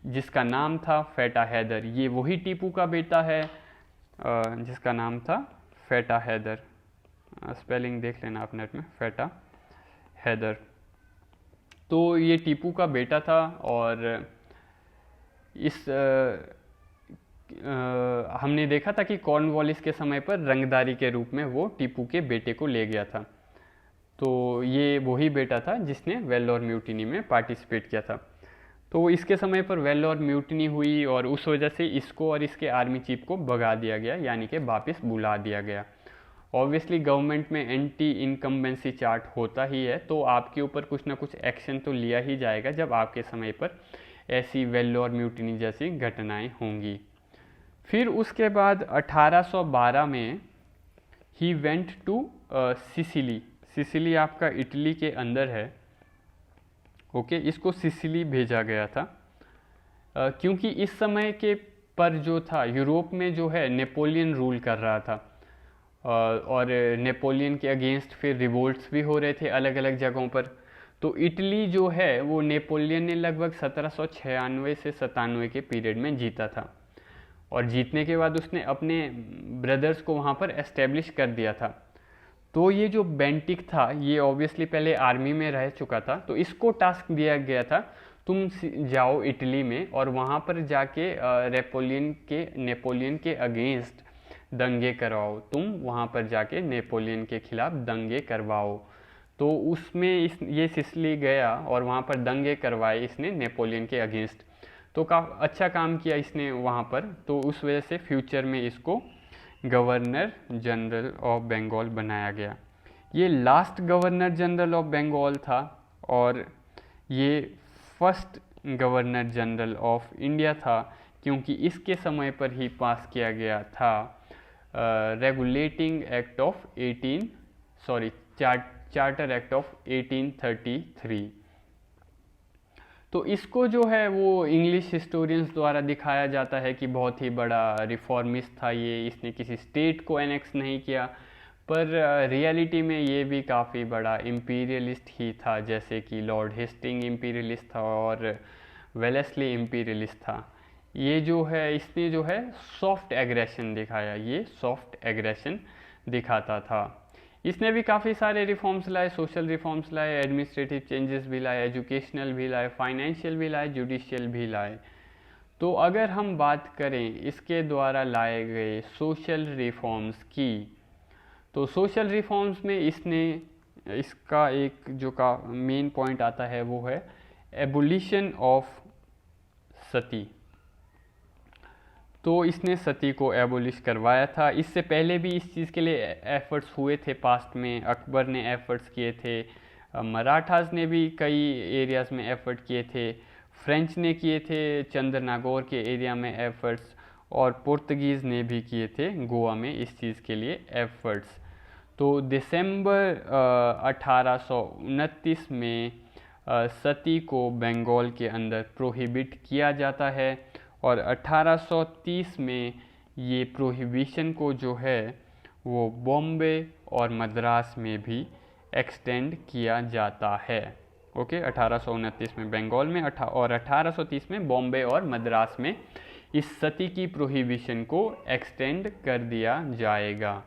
जिसका नाम था फेटा हैदर। ये वही टीपू का बेटा है जिसका नाम था फेटा हैदर। स्पेलिंग देख लेना आप नेट में, फेटा हैदर। तो ये टीपू का बेटा था और इस हमने देखा था कि कॉर्नवालिस के समय पर रंगदारी के रूप में वो टीपू के बेटे को ले गया था। तो ये वही बेटा था जिसने वेल्लोर म्यूटिनी में पार्टिसिपेट किया था। तो इसके समय पर वेल्लोर म्यूटिनी हुई और उस वजह से इसको और इसके आर्मी चीफ को भगा दिया गया, यानी कि वापस बुला दिया गया। ऑब्वियसली गवर्नमेंट में एंटी इनकम्बेंसी चार्ट होता ही है, तो आपके ऊपर कुछ ना कुछ एक्शन तो लिया ही जाएगा जब आपके समय पर ऐसी वेल्लोर म्यूटिनी जैसी घटनाएं होंगी। फिर उसके बाद 1812 में ही वेंट टू सिसिली। सिसिली आपका इटली के अंदर है, ओके। इसको सिसिली भेजा गया था क्योंकि इस समय के पर जो था यूरोप में जो है नेपोलियन रूल कर रहा था और नेपोलियन के अगेंस्ट फिर रिवोल्ट्स भी हो रहे थे अलग अलग जगहों पर। तो इटली जो है वो नेपोलियन ने लगभग 1796 से 97 के पीरियड में जीता था और जीतने के बाद उसने अपने ब्रदर्स को वहाँ पर एस्टेब्लिश कर दिया था। तो ये जो बेंटिक था ये ऑब्वियसली पहले आर्मी में रह चुका था, तो इसको टास्क दिया गया था तुम जाओ इटली में और वहाँ पर जाके नेपोलियन के अगेंस्ट दंगे करवाओ, तुम वहाँ पर जाके नेपोलियन के खिलाफ दंगे करवाओ। तो उसमें ये सिसिली गया और वहाँ पर दंगे करवाए इसने नेपोलियन के अगेंस्ट। तो अच्छा काम किया इसने वहाँ पर, तो उस वजह से फ्यूचर में इसको गवर्नर जनरल ऑफ बंगाल बनाया गया। ये last governor general of Bengal था और ये first governor general of India था क्योंकि इसके समय पर ही पास किया गया था regulating act of charter act of 1833। तो इसको जो है वो इंग्लिश हिस्टोरियंस द्वारा दिखाया जाता है कि बहुत ही बड़ा रिफॉर्मिस्ट था ये, इसने किसी स्टेट को एनेक्स नहीं किया, पर रियलिटी में ये भी काफ़ी बड़ा इम्पीरियलिस्ट ही था, जैसे कि लॉर्ड हेस्टिंग इम्पीरियलिस्ट था और वेलेस्ली इम्पीरियलिस्ट था। ये जो है इसने जो है सॉफ्ट एग्रेशन दिखाया, ये सॉफ्ट एग्रेशन दिखाता था। इसने भी काफ़ी सारे रिफॉर्म्स लाए, सोशल रिफॉर्म्स लाए, एडमिनिस्ट्रेटिव चेंजेस भी लाए, एजुकेशनल भी लाए, फाइनेंशियल भी लाए, जुडिशियल भी लाए। तो अगर हम बात करें इसके द्वारा लाए गए सोशल रिफॉर्म्स की, तो सोशल रिफॉर्म्स में इसका एक जो का मेन पॉइंट आता है वो है एबोलिशन ऑफ सती। तो इसने सती को एबोलिश करवाया था। इससे पहले भी इस चीज़ के लिए एफर्ट्स हुए थे पास्ट में, अकबर ने एफर्ट्स किए थे, मराठास ने भी कई एरियाज़ में एफर्ट किए थे, फ्रेंच ने किए थे चंद्र नागौर के एरिया में एफर्ट्स, और पुर्तगीज़ ने भी किए थे गोवा में इस चीज़ के लिए एफर्ट्स। तो दिसंबर 1829 में सती को बंगाल के अंदर प्रोहिबिट किया जाता है और 1830 में ये प्रोहिबिशन को जो है वो बॉम्बे और मद्रास में भी एक्सटेंड किया जाता है। ओके, 1829 में बंगाल में और 1830 में बॉम्बे और मद्रास में इस सती की प्रोहिबिशन को एक्सटेंड कर दिया जाएगा।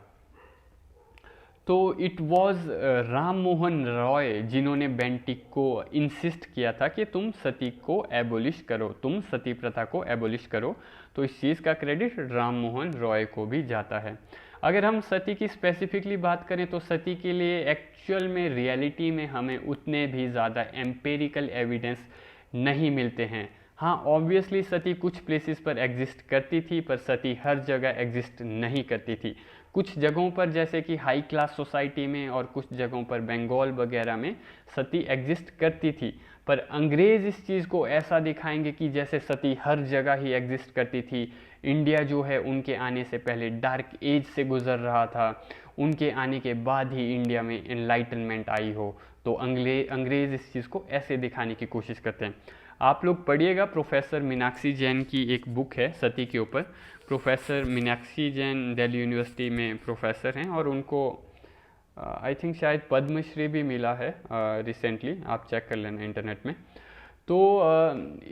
तो इट वॉज राम मोहन रॉय जिन्होंने बेंटिक को इंसिस्ट किया था कि तुम सती को एबोलिश करो, तुम सती प्रथा को एबोलिश करो। तो इस चीज़ का क्रेडिट राम मोहन रॉय को भी जाता है। अगर हम सती की स्पेसिफिकली बात करें तो सती के लिए एक्चुअल में रियलिटी में हमें उतने भी ज़्यादा एम्पेरिकल एविडेंस नहीं मिलते हैं। हाँ, ऑब्वियसली सती कुछ प्लेसेस पर एग्जिस्ट करती थी, पर सती हर जगह एग्जिस्ट नहीं करती थी। कुछ जगहों पर जैसे कि हाई क्लास सोसाइटी में और कुछ जगहों पर बंगाल वगैरह में सती एग्जिस्ट करती थी, पर अंग्रेज़ इस चीज़ को ऐसा दिखाएंगे कि जैसे सती हर जगह ही एग्जिस्ट करती थी। इंडिया जो है उनके आने से पहले डार्क एज से गुजर रहा था, उनके आने के बाद ही इंडिया में एनलाइटनमेंट आई हो। तो अंग्रेज़ इस चीज़ को ऐसे दिखाने की कोशिश करते हैं। आप लोग पढ़िएगा, प्रोफेसर मीनाक्षी जैन की एक बुक है सती के ऊपर। प्रोफेसर मीनाक्षी जैन दिल्ली यूनिवर्सिटी में प्रोफेसर हैं और उनको आई थिंक शायद पद्मश्री भी मिला है रिसेंटली, आप चेक कर लेना इंटरनेट में। तो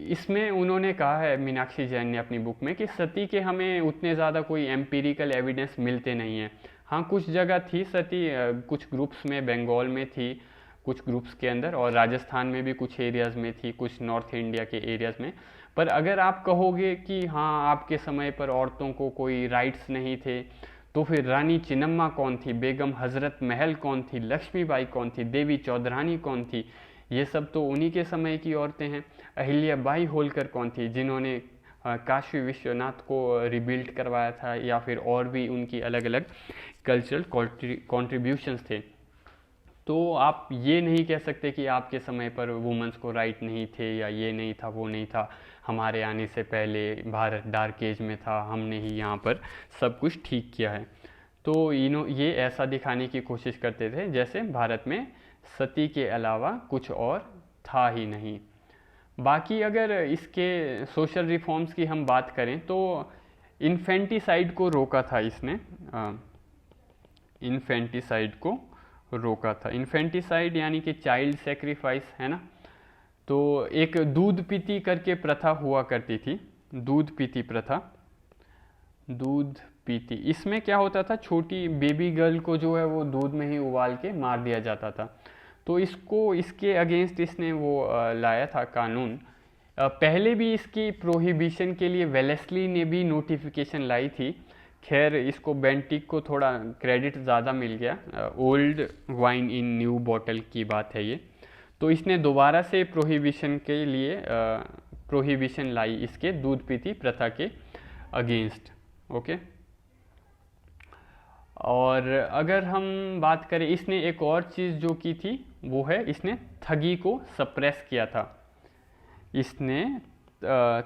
इसमें उन्होंने कहा है मीनाक्षी जैन ने अपनी बुक में कि सती के हमें उतने ज़्यादा कोई एम्पीरिकल एविडेंस मिलते नहीं हैं। हाँ कुछ जगह थी सती, कुछ ग्रुप्स में बंगाल में थी, कुछ ग्रुप्स के अंदर, और राजस्थान में भी कुछ एरियाज़ में थी, कुछ नॉर्थ इंडिया के एरियाज़ में। पर अगर आप कहोगे कि हाँ आपके समय पर औरतों को कोई राइट्स नहीं थे, तो फिर रानी चिन्नम्मा कौन थी, बेगम हजरत महल कौन थी, लक्ष्मीबाई कौन थी, देवी चौधरानी कौन थी, ये सब तो उन्हीं के समय की औरतें हैं। अहिल्याबाई होलकर कौन थी, जिन्होंने काशी विश्वनाथ को रिबिल्ड करवाया था, या फिर और भी उनकी अलग अलग कल्चरल कॉन्ट्रीब्यूशंस थे। तो आप ये नहीं कह सकते कि आपके समय पर वुमेंस को राइट नहीं थे, या ये नहीं था वो नहीं था, हमारे आने से पहले भारत डार्क एज में था, हमने ही यहाँ पर सब कुछ ठीक किया है। तो ये ऐसा दिखाने की कोशिश करते थे जैसे भारत में सती के अलावा कुछ और था ही नहीं। बाकी अगर इसके सोशल रिफॉर्म्स की हम बात करें तो इन्फेंटिसाइड को रोका था इसने, इन्फेंटिसाइड को रोका था। इन्फेंटिसाइड यानी कि चाइल्ड सेक्रीफाइस, है ना। तो एक दूध पीती करके प्रथा हुआ करती थी, दूध पीती प्रथा, दूध पीती, इसमें क्या होता था, छोटी बेबी गर्ल को जो है वो दूध में ही उबाल के मार दिया जाता था। तो इसको, इसके अगेंस्ट इसने वो लाया था कानून। पहले भी इसकी प्रोहिबिशन के लिए वेलेस्ली ने भी नोटिफिकेशन लाई थी। खैर इसको बेंटिक को थोड़ा क्रेडिट ज़्यादा मिल गया, old wine in new bottle की बात है ये। तो इसने दोबारा से प्रोहिबिशन के लिए प्रोहिबिशन लाई इसके दूध पीती प्रथा के अगेंस्ट। ओके। और अगर हम बात करें, इसने एक और चीज़ जो की थी वो है इसने ठगी को सप्रेस किया था। इसने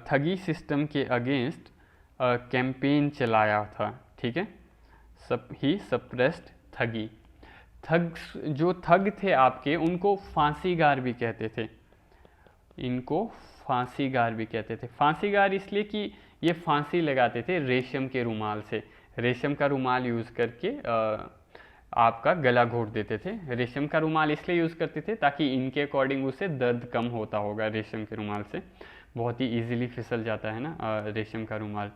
ठगी सिस्टम के अगेंस्ट कैंपेन चलाया था, ठीक है। ही सप्रेस्ड ठगी। जो ठग थे आपके, उनको फांसीगार भी कहते थे, इनको फांसीगार भी कहते थे। फांसीगार इसलिए कि ये फांसी लगाते थे रेशम के रुमाल से, रेशम का रुमाल यूज़ करके आपका गला घोट देते थे। रेशम का रुमाल इसलिए यूज़ करते थे ताकि इनके अकॉर्डिंग उससे दर्द कम होता होगा, रेशम के रुमाल से बहुत ही इजीली फिसल जाता है ना रेशम का रुमाल।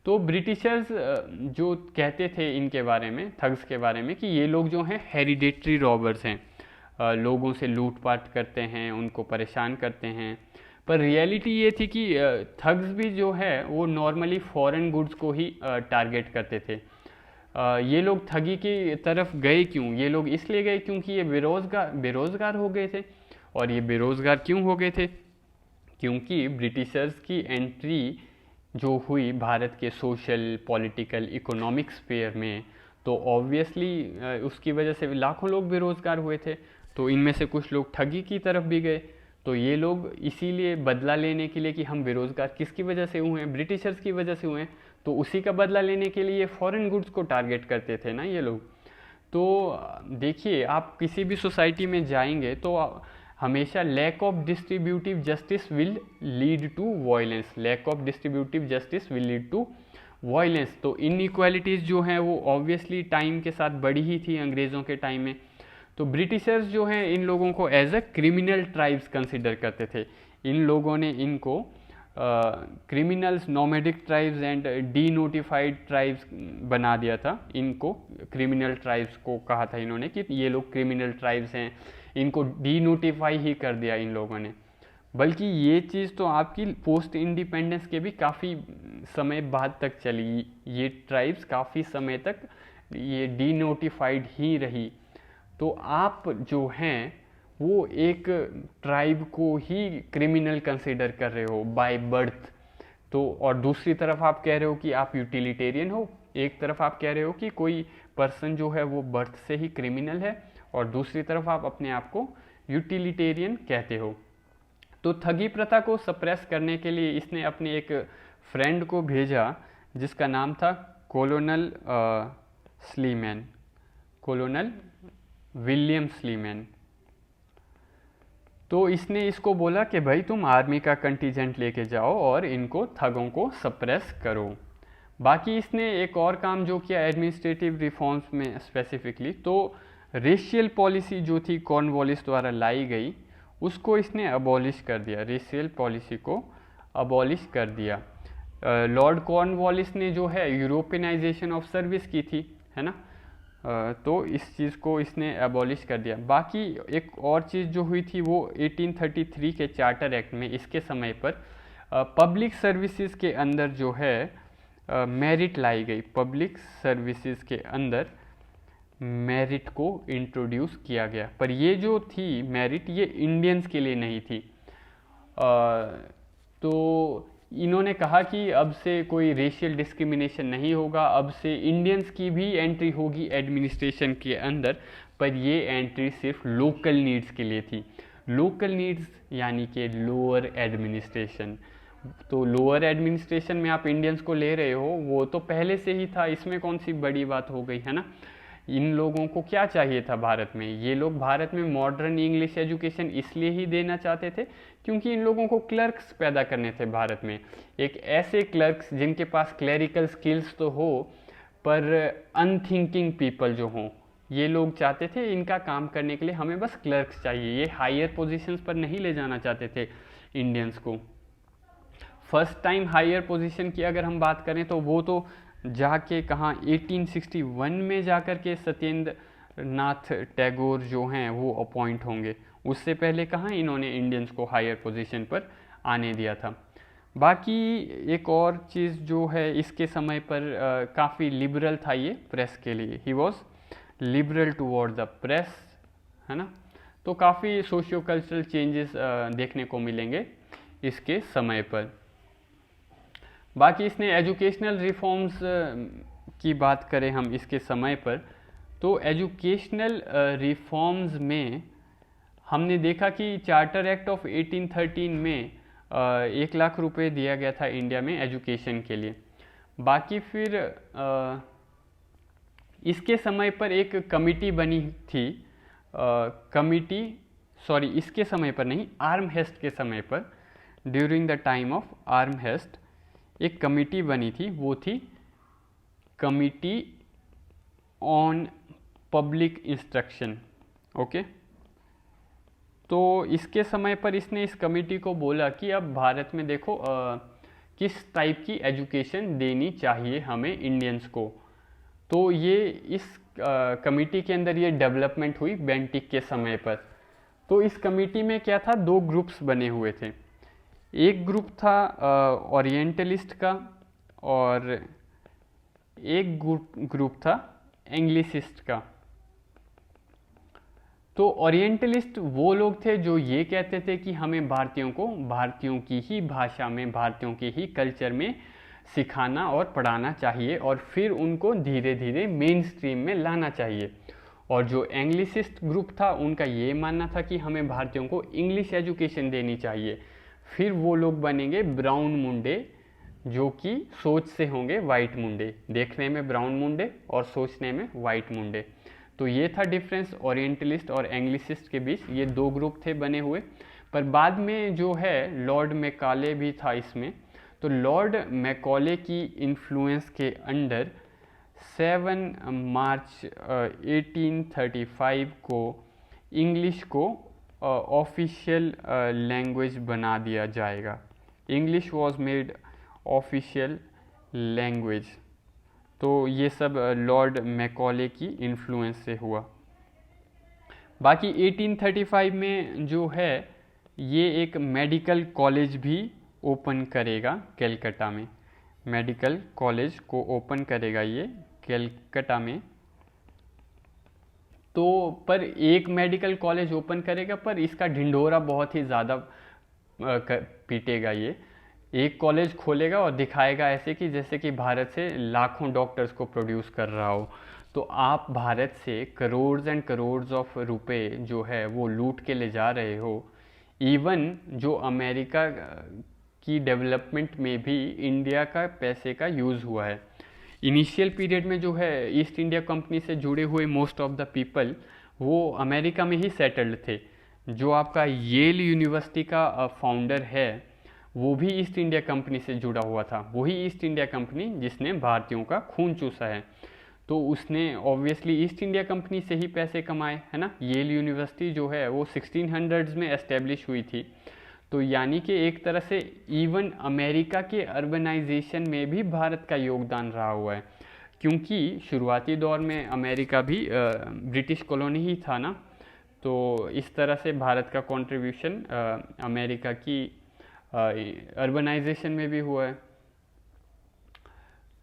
तो ब्रिटिशर्स जो कहते थे इनके बारे में, थग्स के बारे में, कि ये लोग जो हैं हेरिडेटरी रॉबर्स हैं, लोगों से लूटपाट करते हैं, उनको परेशान करते हैं। पर रियलिटी ये थी कि थग्स भी जो है वो नॉर्मली फॉरेन गुड्स को ही टारगेट करते थे। ये लोग ठगी की तरफ गए क्यों? ये लोग इसलिए गए क्योंकि ये बेरोज़गार हो गए थे। और ये बेरोज़गार क्यों हो गए थे? क्योंकि ब्रिटिशर्स की एंट्री जो हुई भारत के सोशल, पॉलिटिकल, इकोनॉमिक स्फीयर में, तो ऑब्वियसली उसकी वजह से लाखों लोग बेरोज़गार हुए थे। तो इनमें से कुछ लोग ठगी की तरफ भी गए। तो ये लोग इसीलिए बदला लेने के लिए कि हम बेरोज़गार किसकी वजह से हुए हैं, ब्रिटिशर्स की वजह से हुए हैं, तो उसी का बदला लेने के लिए फॉरेन गुड्स को टारगेट करते थे ना ये लोग। तो देखिए, आप किसी भी सोसाइटी में जाएंगे तो हमेशा lack of distributive justice will lead to violence, lack of distributive justice will lead to violence. तो इनइक्वालिटीज़ जो हैं वो ऑब्वियसली टाइम के साथ बढ़ी ही थी अंग्रेज़ों के टाइम में। तो ब्रिटिशर्स जो हैं इन लोगों को as a criminal tribes consider करते थे। इन लोगों ने इनको criminals, nomadic tribes and denotified tribes बना दिया था। इनको क्रिमिनल ट्राइब्स को कहा था इन्होंने कि ये लोग क्रिमिनल ट्राइब्स हैं, इनको डी नोटिफाई ही कर दिया इन लोगों ने। बल्कि ये चीज़ तो आपकी पोस्ट इंडिपेंडेंस के भी काफ़ी समय बाद तक चली, ये ट्राइब्स काफ़ी समय तक ये डी नोटिफाइड ही रही। तो आप जो हैं वो एक ट्राइब को ही क्रिमिनल कंसिडर कर रहे हो बाय बर्थ। तो और दूसरी तरफ आप कह रहे हो कि आप यूटिलिटेरियन हो, एक तरफ आप कह रहे हो कि कोई पर्सन जो है वो बर्थ से ही क्रिमिनल है, और दूसरी तरफ आप अपने आप को यूटिलिटेरियन कहते हो। तो ठगी प्रथा को सप्रेस करने के लिए इसने अपने एक फ्रेंड को भेजा जिसका नाम था कॉलोनल स्लीमैन, कॉलोनल विलियम स्लीमैन। तो इसने इसको बोला कि भाई तुम आर्मी का कंटीजेंट लेके जाओ और इनको ठगों को सप्रेस करो। बाकी इसने एक और काम जो किया एडमिनिस्ट्रेटिव रिफॉर्म्स में स्पेसिफिकली, तो रेशियल पॉलिसी जो थी कॉर्नवालिस द्वारा लाई गई उसको इसने अबॉलिश कर दिया, रेशियल पॉलिसी को अबॉलिश कर दिया। लॉर्ड कॉर्नवालिस ने जो है यूरोपियनाइजेशन ऑफ सर्विस की थी, है ना। तो इस चीज़ को इसने एबॉलिश कर दिया। बाकी एक और चीज़ जो हुई थी वो 1833 के चार्टर एक्ट में इसके समय पर पब्लिक सर्विसेज के अंदर जो है मेरिट लाई गई। पब्लिक सर्विसेज के अंदर मेरिट को इंट्रोड्यूस किया गया, पर ये जो थी मेरिट ये इंडियंस के लिए नहीं थी। तो इन्होंने कहा कि अब से कोई रेशियल डिस्क्रिमिनेशन नहीं होगा, अब से इंडियंस की भी एंट्री होगी एडमिनिस्ट्रेशन के अंदर, पर ये एंट्री सिर्फ लोकल नीड्स के लिए थी। लोकल नीड्स यानी कि लोअर एडमिनिस्ट्रेशन। तो लोअर एडमिनिस्ट्रेशन में आप इंडियंस को ले रहे हो, वो तो पहले से ही था, इसमें कौन सी बड़ी बात हो गई है ना। इन लोगों को क्या चाहिए था भारत में, ये लोग भारत में मॉडर्न इंग्लिश एजुकेशन इसलिए ही देना चाहते थे क्योंकि इन लोगों को क्लर्क्स पैदा करने थे भारत में। एक ऐसे क्लर्क्स जिनके पास क्लरिकल स्किल्स तो हो पर अनथिंकिंग पीपल जो हों, ये लोग चाहते थे इनका काम करने के लिए हमें बस क्लर्क्स चाहिए। ये हायर पोजीशंस पर नहीं ले जाना चाहते थे इंडियंस को। फर्स्ट टाइम हायर पोजीशन की अगर हम बात करें तो वो तो जाके कहाँ 1861 में जाकर के सत्येंद्र नाथ टैगोर जो हैं वो अपॉइंट होंगे। उससे पहले कहाँ इन्होंने इंडियंस को हायर पोजीशन पर आने दिया था। बाकी एक और चीज़ जो है इसके समय पर काफ़ी लिबरल था ये प्रेस के लिए। He was liberal toward the press, है ना। तो काफ़ी सोशियो कल्चरल चेंजेस देखने को मिलेंगे इसके समय पर। बाकी इसने एजुकेशनल रिफॉर्म्स की बात करें हम इसके समय पर, तो एजुकेशनल रिफॉर्म्स में हमने देखा कि चार्टर एक्ट ऑफ 1813 में 1 लाख रुपए दिया गया था इंडिया में एजुकेशन के लिए। बाकी फिर इसके समय पर एक कमिटी बनी थी, इसके समय पर नहीं, आर्महेस्ट के समय पर, ड्यूरिंग द टाइम ऑफ आर्महेस्ट एक कमिटी बनी थी, वो थी committee on public instruction. Okay, तो इसके समय पर इसने इस कमिटी को बोला कि अब भारत में देखो किस टाइप की एजुकेशन देनी चाहिए हमें इंडियंस को। तो ये इस कमिटी के अंदर ये डेवलपमेंट हुई बेंटिक के समय पर। तो इस कमिटी में क्या था, 2 ग्रुप्स बने हुए थे। एक ग्रुप था ओरिएंटलिस्ट का और एक ग्रुप था एंग्लिसिस्ट का। तो ओरिएंटलिस्ट वो लोग थे जो ये कहते थे कि हमें भारतीयों को भारतीयों की ही भाषा में, भारतीयों के ही कल्चर में सिखाना और पढ़ाना चाहिए और फिर उनको धीरे धीरे मेन स्ट्रीम में लाना चाहिए। और जो एंग्लिसिस्ट ग्रुप था उनका ये मानना था कि हमें भारतीयों को इंग्लिश एजुकेशन देनी चाहिए। फिर वो लोग बनेंगे ब्राउन मुंडे, जो कि सोच से होंगे वाइट मुंडे, देखने में ब्राउन मुंडे और सोचने में वाइट मुंडे। तो ये था डिफरेंस ओरिएंटलिस्ट और एंग्लिसिस्ट के बीच, ये 2 ग्रुप थे बने हुए। पर बाद में जो है लॉर्ड मैकॉले भी था इसमें। तो लॉर्ड मैकॉले की इन्फ्लुएंस के अंडर 7 मार्च 1835 को इंग्लिश को ऑफिशियल लैंग्वेज बना दिया जाएगा। English was made official language. तो ये सब लॉर्ड मैकॉले की इन्फ्लुएंस से हुआ। बाकी 1835 में जो है ये एक मेडिकल कॉलेज भी ओपन करेगा कलकत्ता में। मेडिकल कॉलेज को ओपन करेगा ये कलकत्ता में। तो पर एक मेडिकल कॉलेज ओपन करेगा, पर इसका ढिंढोरा बहुत ही ज़्यादा पीटेगा। ये एक कॉलेज खोलेगा और दिखाएगा ऐसे कि जैसे कि भारत से लाखों डॉक्टर्स को प्रोड्यूस कर रहा हो। तो आप भारत से करोड्स एंड करोड्स ऑफ रुपए जो है वो लूट के ले जा रहे हो। इवन जो अमेरिका की डेवलपमेंट में भी इंडिया का पैसे का यूज़ हुआ है। इनिशियल पीरियड में जो है ईस्ट इंडिया कंपनी से जुड़े हुए मोस्ट ऑफ द पीपल वो अमेरिका में ही सेटल्ड थे। जो आपका येल यूनिवर्सिटी का फाउंडर है वो भी ईस्ट इंडिया कंपनी से जुड़ा हुआ था। वही ईस्ट इंडिया कंपनी जिसने भारतीयों का खून चूसा है। तो उसने ऑब्वियसली ईस्ट इंडिया कंपनी से ही पैसे कमाए, है ना। येल यूनिवर्सिटी जो है वो 1600s में एस्टेब्लिश हुई थी। तो यानी कि एक तरह से इवन अमेरिका के अर्बनाइजेशन में भी भारत का योगदान रहा हुआ है, क्योंकि शुरुआती दौर में अमेरिका भी ब्रिटिश कॉलोनी ही था ना, तो इस तरह से भारत का कंट्रीब्यूशन अमेरिका की अर्बनाइजेशन में भी हुआ है।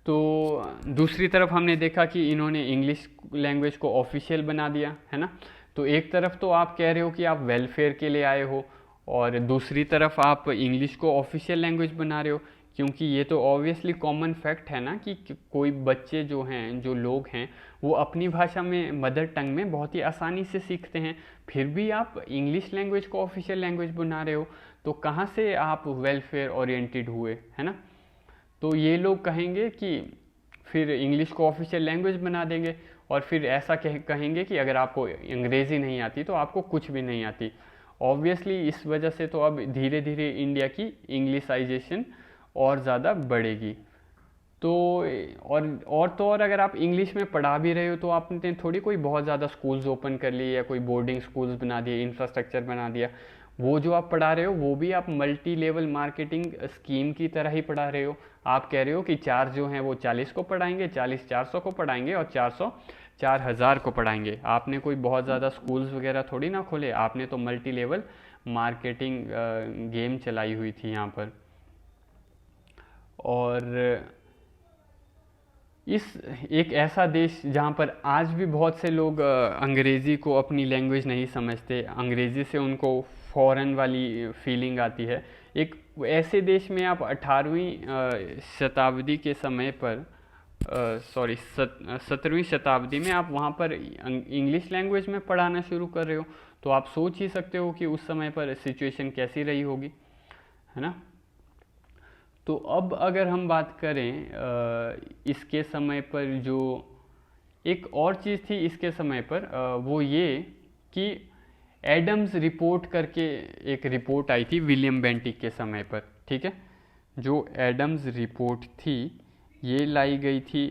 तो दूसरी तरफ हमने देखा कि इन्होंने इंग्लिश लैंग्वेज को ऑफिशियल बना दिया है ना। तो एक तरफ तो आप कह रहे हो कि आप वेलफेयर के लिए आए हो, और दूसरी तरफ आप इंग्लिश को ऑफिशियल लैंग्वेज बना रहे हो, क्योंकि ये तो ऑब्वियसली कॉमन फैक्ट है ना कि कोई बच्चे जो हैं, जो लोग हैं, वो अपनी भाषा में, मदर टंग में बहुत ही आसानी से सीखते हैं। फिर भी आप इंग्लिश लैंग्वेज को ऑफिशियल लैंग्वेज बना रहे हो, तो कहाँ से आप वेलफेयर ओरिएंटेड हुए, है ना। तो ये लोग कहेंगे कि फिर इंग्लिश को ऑफिशियल लैंग्वेज बना देंगे, और फिर ऐसा कहेंगे कि अगर आपको अंग्रेज़ी नहीं आती तो आपको कुछ भी नहीं आती। ऑब्वियसली इस वजह से तो अब धीरे धीरे इंडिया की इंग्लिशाइजेशन और ज़्यादा बढ़ेगी। तो और अगर आप इंग्लिश में पढ़ा भी रहे हो तो आपने थोड़ी कोई बहुत ज़्यादा स्कूल्स ओपन कर लिए या कोई बोर्डिंग स्कूल्स बना दिए, इंफ्रास्ट्रक्चर बना दिया। वो जो आप पढ़ा रहे हो वो भी आप मल्टी लेवल मार्केटिंग स्कीम की तरह ही पढ़ा रहे हो। आप कह रहे हो कि 4 जो हैं वो 40 को पढ़ाएंगे, 40 400 को पढ़ाएंगे, और 400 4000 को पढ़ाएंगे। आपने कोई बहुत ज़्यादा स्कूल्स वगैरह थोड़ी ना खोले, आपने तो मल्टी लेवल मार्केटिंग गेम चलाई हुई थी यहाँ पर। और इस एक ऐसा देश जहाँ पर आज भी बहुत से लोग अंग्रेज़ी को अपनी लैंग्वेज नहीं समझते, अंग्रेज़ी से उनको फ़ॉरेन वाली फीलिंग आती है, एक ऐसे देश में आप 18वीं शताब्दी के समय पर 17वीं शताब्दी में आप वहाँ पर इंग्लिश लैंग्वेज में पढ़ाना शुरू कर रहे हो, तो आप सोच ही सकते हो कि उस समय पर सिचुएशन कैसी रही होगी, है ना। तो अब अगर हम बात करें इसके समय पर, जो एक और चीज़ थी इसके समय पर, वो ये कि एडम्स रिपोर्ट करके एक रिपोर्ट आई थी विलियम बेंटिक के समय पर, ठीक है। जो एडम्स रिपोर्ट थी ये लाई गई थी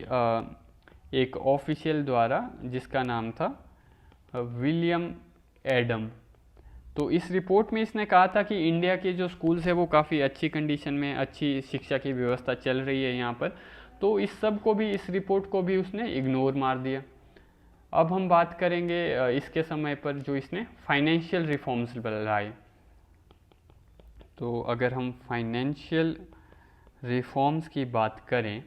एक ऑफिशियल द्वारा जिसका नाम था विलियम एडम। तो इस रिपोर्ट में इसने कहा था कि इंडिया के जो स्कूल्स है वो काफ़ी अच्छी कंडीशन में, अच्छी शिक्षा की व्यवस्था चल रही है यहाँ पर। तो इस सब को भी, इस रिपोर्ट को भी उसने इग्नोर मार दिया। अब हम बात करेंगे इसके समय पर जो इसने फाइनेंशियल रिफॉर्म्स लाए। तो अगर हम फाइनेंशियल रिफॉर्म्स की बात करें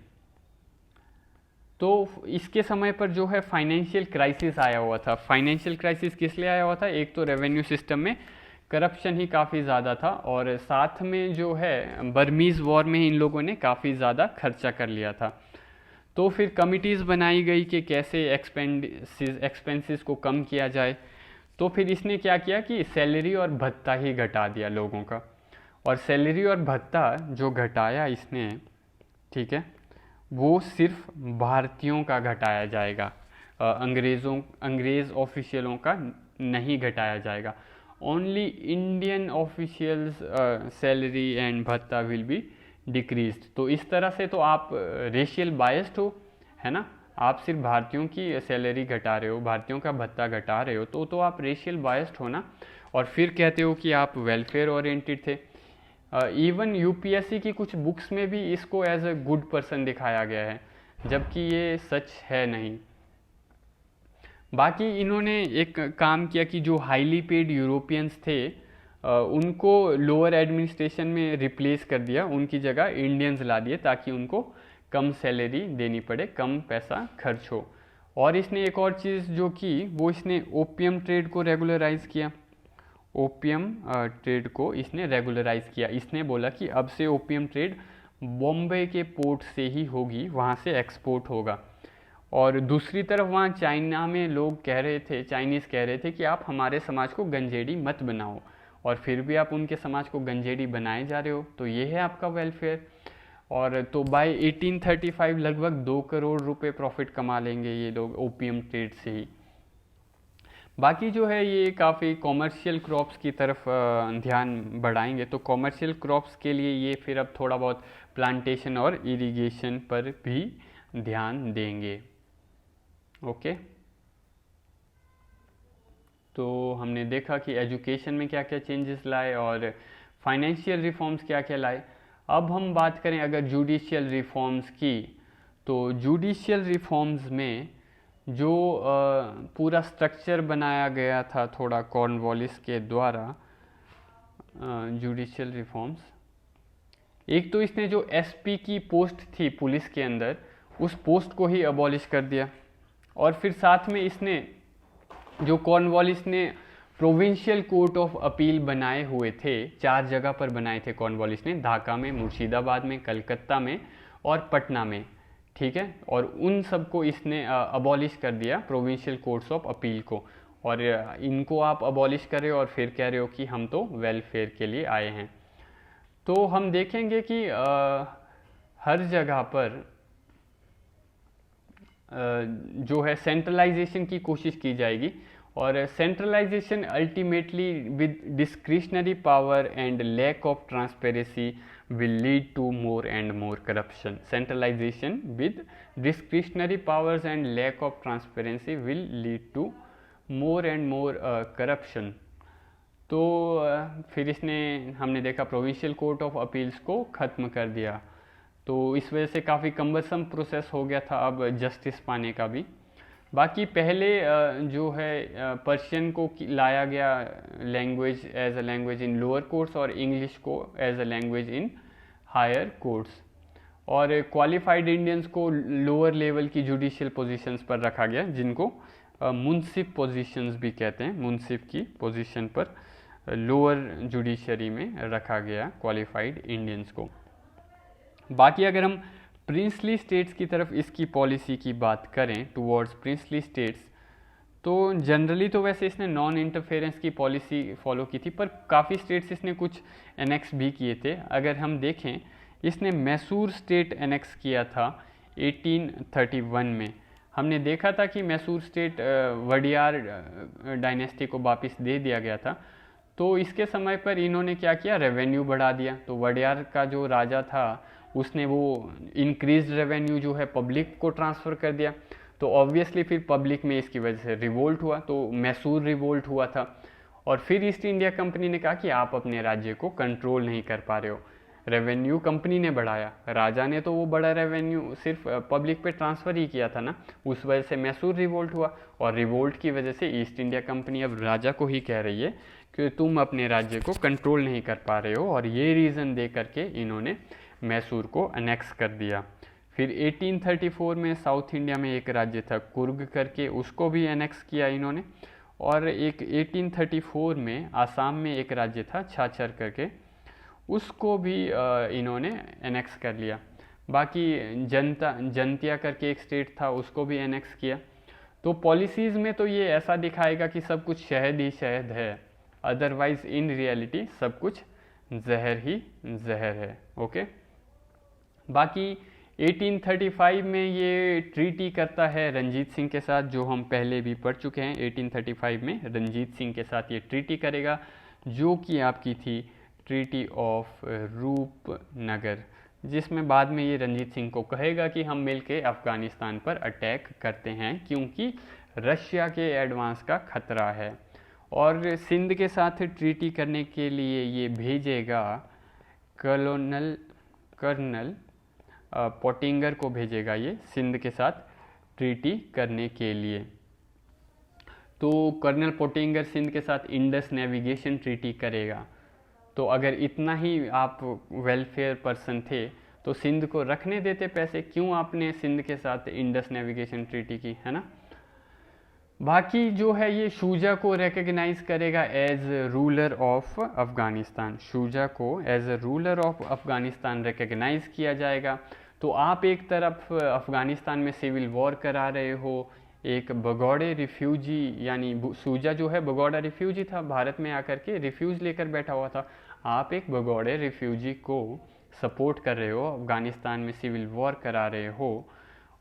तो इसके समय पर जो है फाइनेंशियल क्राइसिस आया हुआ था। फाइनेंशियल क्राइसिस किस लिए आया हुआ था? एक तो रेवेन्यू सिस्टम में करप्शन ही काफ़ी ज़्यादा था, और साथ में जो है बर्मीज़ वॉर में इन लोगों ने काफ़ी ज़्यादा खर्चा कर लिया था। तो फिर कमिटीज़ बनाई गई कि कैसे एक्सपेंसेस को कम किया जाए। तो फिर इसने क्या किया कि सैलरी और भत्ता ही घटा दिया लोगों का, और सैलरी और भत्ता जो घटाया इसने, ठीक है, वो सिर्फ भारतीयों का घटाया जाएगा, अंग्रेज़ ऑफिशियलों का नहीं घटाया जाएगा। Only Indian officials salary and भत्ता विल बी डिक्रीज्ड। तो इस तरह से तो आप रेशियल बायस्ड हो, है ना। आप सिर्फ भारतीयों की सैलरी घटा रहे हो, भारतीयों का भत्ता घटा रहे हो, तो आप रेशियल बायस्ड हो ना। और फिर कहते हो कि आप वेलफेयर ओरिएंटेड थे। इवन यूपीएससी की कुछ बुक्स में भी इसको एज अ गुड पर्सन दिखाया गया है, जबकि ये सच है नहीं। बाकी इन्होंने एक काम किया कि जो हाईली पेड यूरोपियंस थे उनको लोअर एडमिनिस्ट्रेशन में रिप्लेस कर दिया, उनकी जगह इंडियंस ला दिए ताकि उनको कम सैलरी देनी पड़े, कम पैसा खर्च हो। और इसने एक और चीज़ जो की, वो इसने ओपियम ट्रेड को रेगुलराइज किया। ओपियम ट्रेड को इसने रेगुलराइज किया। इसने बोला कि अब से ओपियम ट्रेड बॉम्बे के पोर्ट से ही होगी, वहाँ से एक्सपोर्ट होगा। और दूसरी तरफ वहाँ चाइना में लोग कह रहे थे, चाइनीज़ कह रहे थे कि आप हमारे समाज को गंजेड़ी मत बनाओ, और फिर भी आप उनके समाज को गंजेड़ी बनाए जा रहे हो, तो ये है आपका वेलफेयर। और तो बाय 1835 लगभग 2 करोड़ रुपए प्रॉफिट कमा लेंगे ये लोग ओपियम ट्रेड से ही। बाकी जो है ये काफ़ी कॉमर्शियल क्रॉप्स की तरफ ध्यान बढ़ाएंगे। तो कॉमर्शियल क्रॉप्स के लिए ये फिर अब थोड़ा बहुत प्लांटेशन और इरिगेशन पर भी ध्यान देंगे। ओके, तो हमने देखा कि एजुकेशन में क्या क्या चेंजेस लाए और फाइनेंशियल रिफॉर्म्स क्या क्या लाए। अब हम बात करें अगर जुडिशियल रिफॉर्म्स की, तो जुडिशियल रिफॉर्म्स में जो पूरा स्ट्रक्चर बनाया गया था थोड़ा कॉर्नवालिस के द्वारा, जुडिशियल रिफॉर्म्स, एक तो इसने जो एसपी की पोस्ट थी पुलिस के अंदर, उस पोस्ट को ही अबॉलिश कर दिया। और फिर साथ में इसने जो कॉर्नवालिस ने प्रोविंशियल कोर्ट ऑफ अपील बनाए हुए थे, 4 जगह पर बनाए थे कॉर्नवालिस ने, ढाका में, मुर्शिदाबाद में, कलकत्ता में और पटना में, ठीक है। और उन सबको इसने अबॉलिश कर दिया, प्रोविंशियल कोर्ट्स ऑफ अपील को। और इनको आप अबॉलिश कर रहे हो और फिर कह रहे हो कि हम तो वेलफेयर के लिए आए हैं। तो हम देखेंगे कि हर जगह पर जो है सेंट्रलाइजेशन की कोशिश की जाएगी, और centralisation ultimately with discretionary power and lack of transparency will lead to more and more corruption. Centralization with discretionary powers and lack of transparency will lead to more and more corruption. तो फिर इसने, हमने देखा, provincial court of appeals को ख़त्म कर दिया। तो इस वजह से काफ़ी कम्बरसम प्रोसेस हो गया था अब जस्टिस पाने का भी। बाकी पहले जो है पर्शियन को लाया गया language as a language in lower courts और इंग्लिश को as a language in higher courts, और क्वालिफाइड इंडियंस को लोअर लेवल की जुडिशियल पोजीशंस पर रखा गया, जिनको मुंसिफ पोजीशंस भी कहते हैं। मुंसिफ की पोजीशन पर लोअर जुडिशरी में रखा गया क्वालिफाइड इंडियंस को। बाकी अगर हम प्रिंसली स्टेट्स की तरफ इसकी पॉलिसी की बात करें टुवर्ड्स प्रिंसली स्टेट्स, तो जनरली तो वैसे इसने नॉन इंटरफेरेंस की पॉलिसी फॉलो की थी, पर काफ़ी स्टेट्स इसने कुछ एनेक्स भी किए थे। अगर हम देखें, इसने मैसूर स्टेट एनेक्स किया था 1831 में। हमने देखा था कि मैसूर स्टेट वडियार डायनेस्टी को वापस दे दिया गया था। तो इसके समय पर इन्होंने क्या किया, रेवेन्यू बढ़ा दिया। तो वडियार का जो राजा था उसने वो इंक्रीज रेवेन्यू जो है पब्लिक को ट्रांसफ़र कर दिया। तो ऑब्वियसली फिर पब्लिक में इसकी वजह से रिवोल्ट हुआ, तो मैसूर रिवोल्ट हुआ था। और फिर ईस्ट इंडिया कंपनी ने कहा कि आप अपने राज्य को कंट्रोल नहीं कर पा रहे हो। रेवेन्यू कंपनी ने बढ़ाया, राजा ने तो वो बड़ा रेवेन्यू सिर्फ पब्लिक पे ट्रांसफ़र ही किया था ना, उस वजह से मैसूर रिवोल्ट हुआ। और रिवोल्ट की वजह से ईस्ट इंडिया कंपनी अब राजा को ही कह रही है कि तुम अपने राज्य को कंट्रोल नहीं कर पा रहे हो, और ये रीज़न दे करके इन्होंने मैसूर को अनेक्स कर दिया। फिर 1834 में साउथ इंडिया में एक राज्य था कुर्ग करके, उसको भी एनेक्स किया इन्होंने। और एक 1834 में आसाम में एक राज्य था छाछर करके, उसको भी इन्होंने एनेक्स कर लिया। बाकी जंतिया करके एक स्टेट था, उसको भी एनेक्स किया। तो पॉलिसीज़ में तो ये ऐसा दिखाएगा कि सब कुछ शहद ही शहद है, अदरवाइज इन रियलिटी सब कुछ जहर ही जहर है। ओके। बाकी 1835 में ये ट्रीटी करता है रंजीत सिंह के साथ, जो हम पहले भी पढ़ चुके हैं। 1835 में रंजीत सिंह के साथ ये ट्रीटी करेगा, जो कि आपकी थी ट्रीटी ऑफ रूपनगर, जिसमें बाद में ये रंजीत सिंह को कहेगा कि हम मिलके अफ़गानिस्तान पर अटैक करते हैं, क्योंकि रशिया के एडवांस का खतरा है। और सिंध के साथ ट्रीटी करने के लिए ये भेजेगा कर्नल पोटिंगर को भेजेगा, ये सिंध के साथ ट्रीटी करने के लिए। तो कर्नल पोटिंगर सिंध के साथ इंडस नेविगेशन ट्रीटी करेगा। तो अगर इतना ही आप वेलफेयर पर्सन थे तो सिंध को रखने देते पैसे, क्यों आपने सिंध के साथ इंडस नेविगेशन ट्रीटी की, है ना। बाकी जो है ये शुजा को रिकग्नाइज करेगा as ruler of Afghanistan. Shuja को as a ruler of Afghanistan recognise किया जाएगा। तो आप एक तरफ अफ़गानिस्तान में सिविल वॉर करा रहे हो, एक भगौड़े रिफ्यूजी, यानी शुजा जो है भगौड़ा रिफ्यूजी था, भारत में आकर के रिफ्यूज लेकर बैठा हुआ था। आप एक भगौड़े रिफ्यूजी को सपोर्ट कर रहे हो, अफ़गानिस्तान में सिविल वॉर करा रहे हो,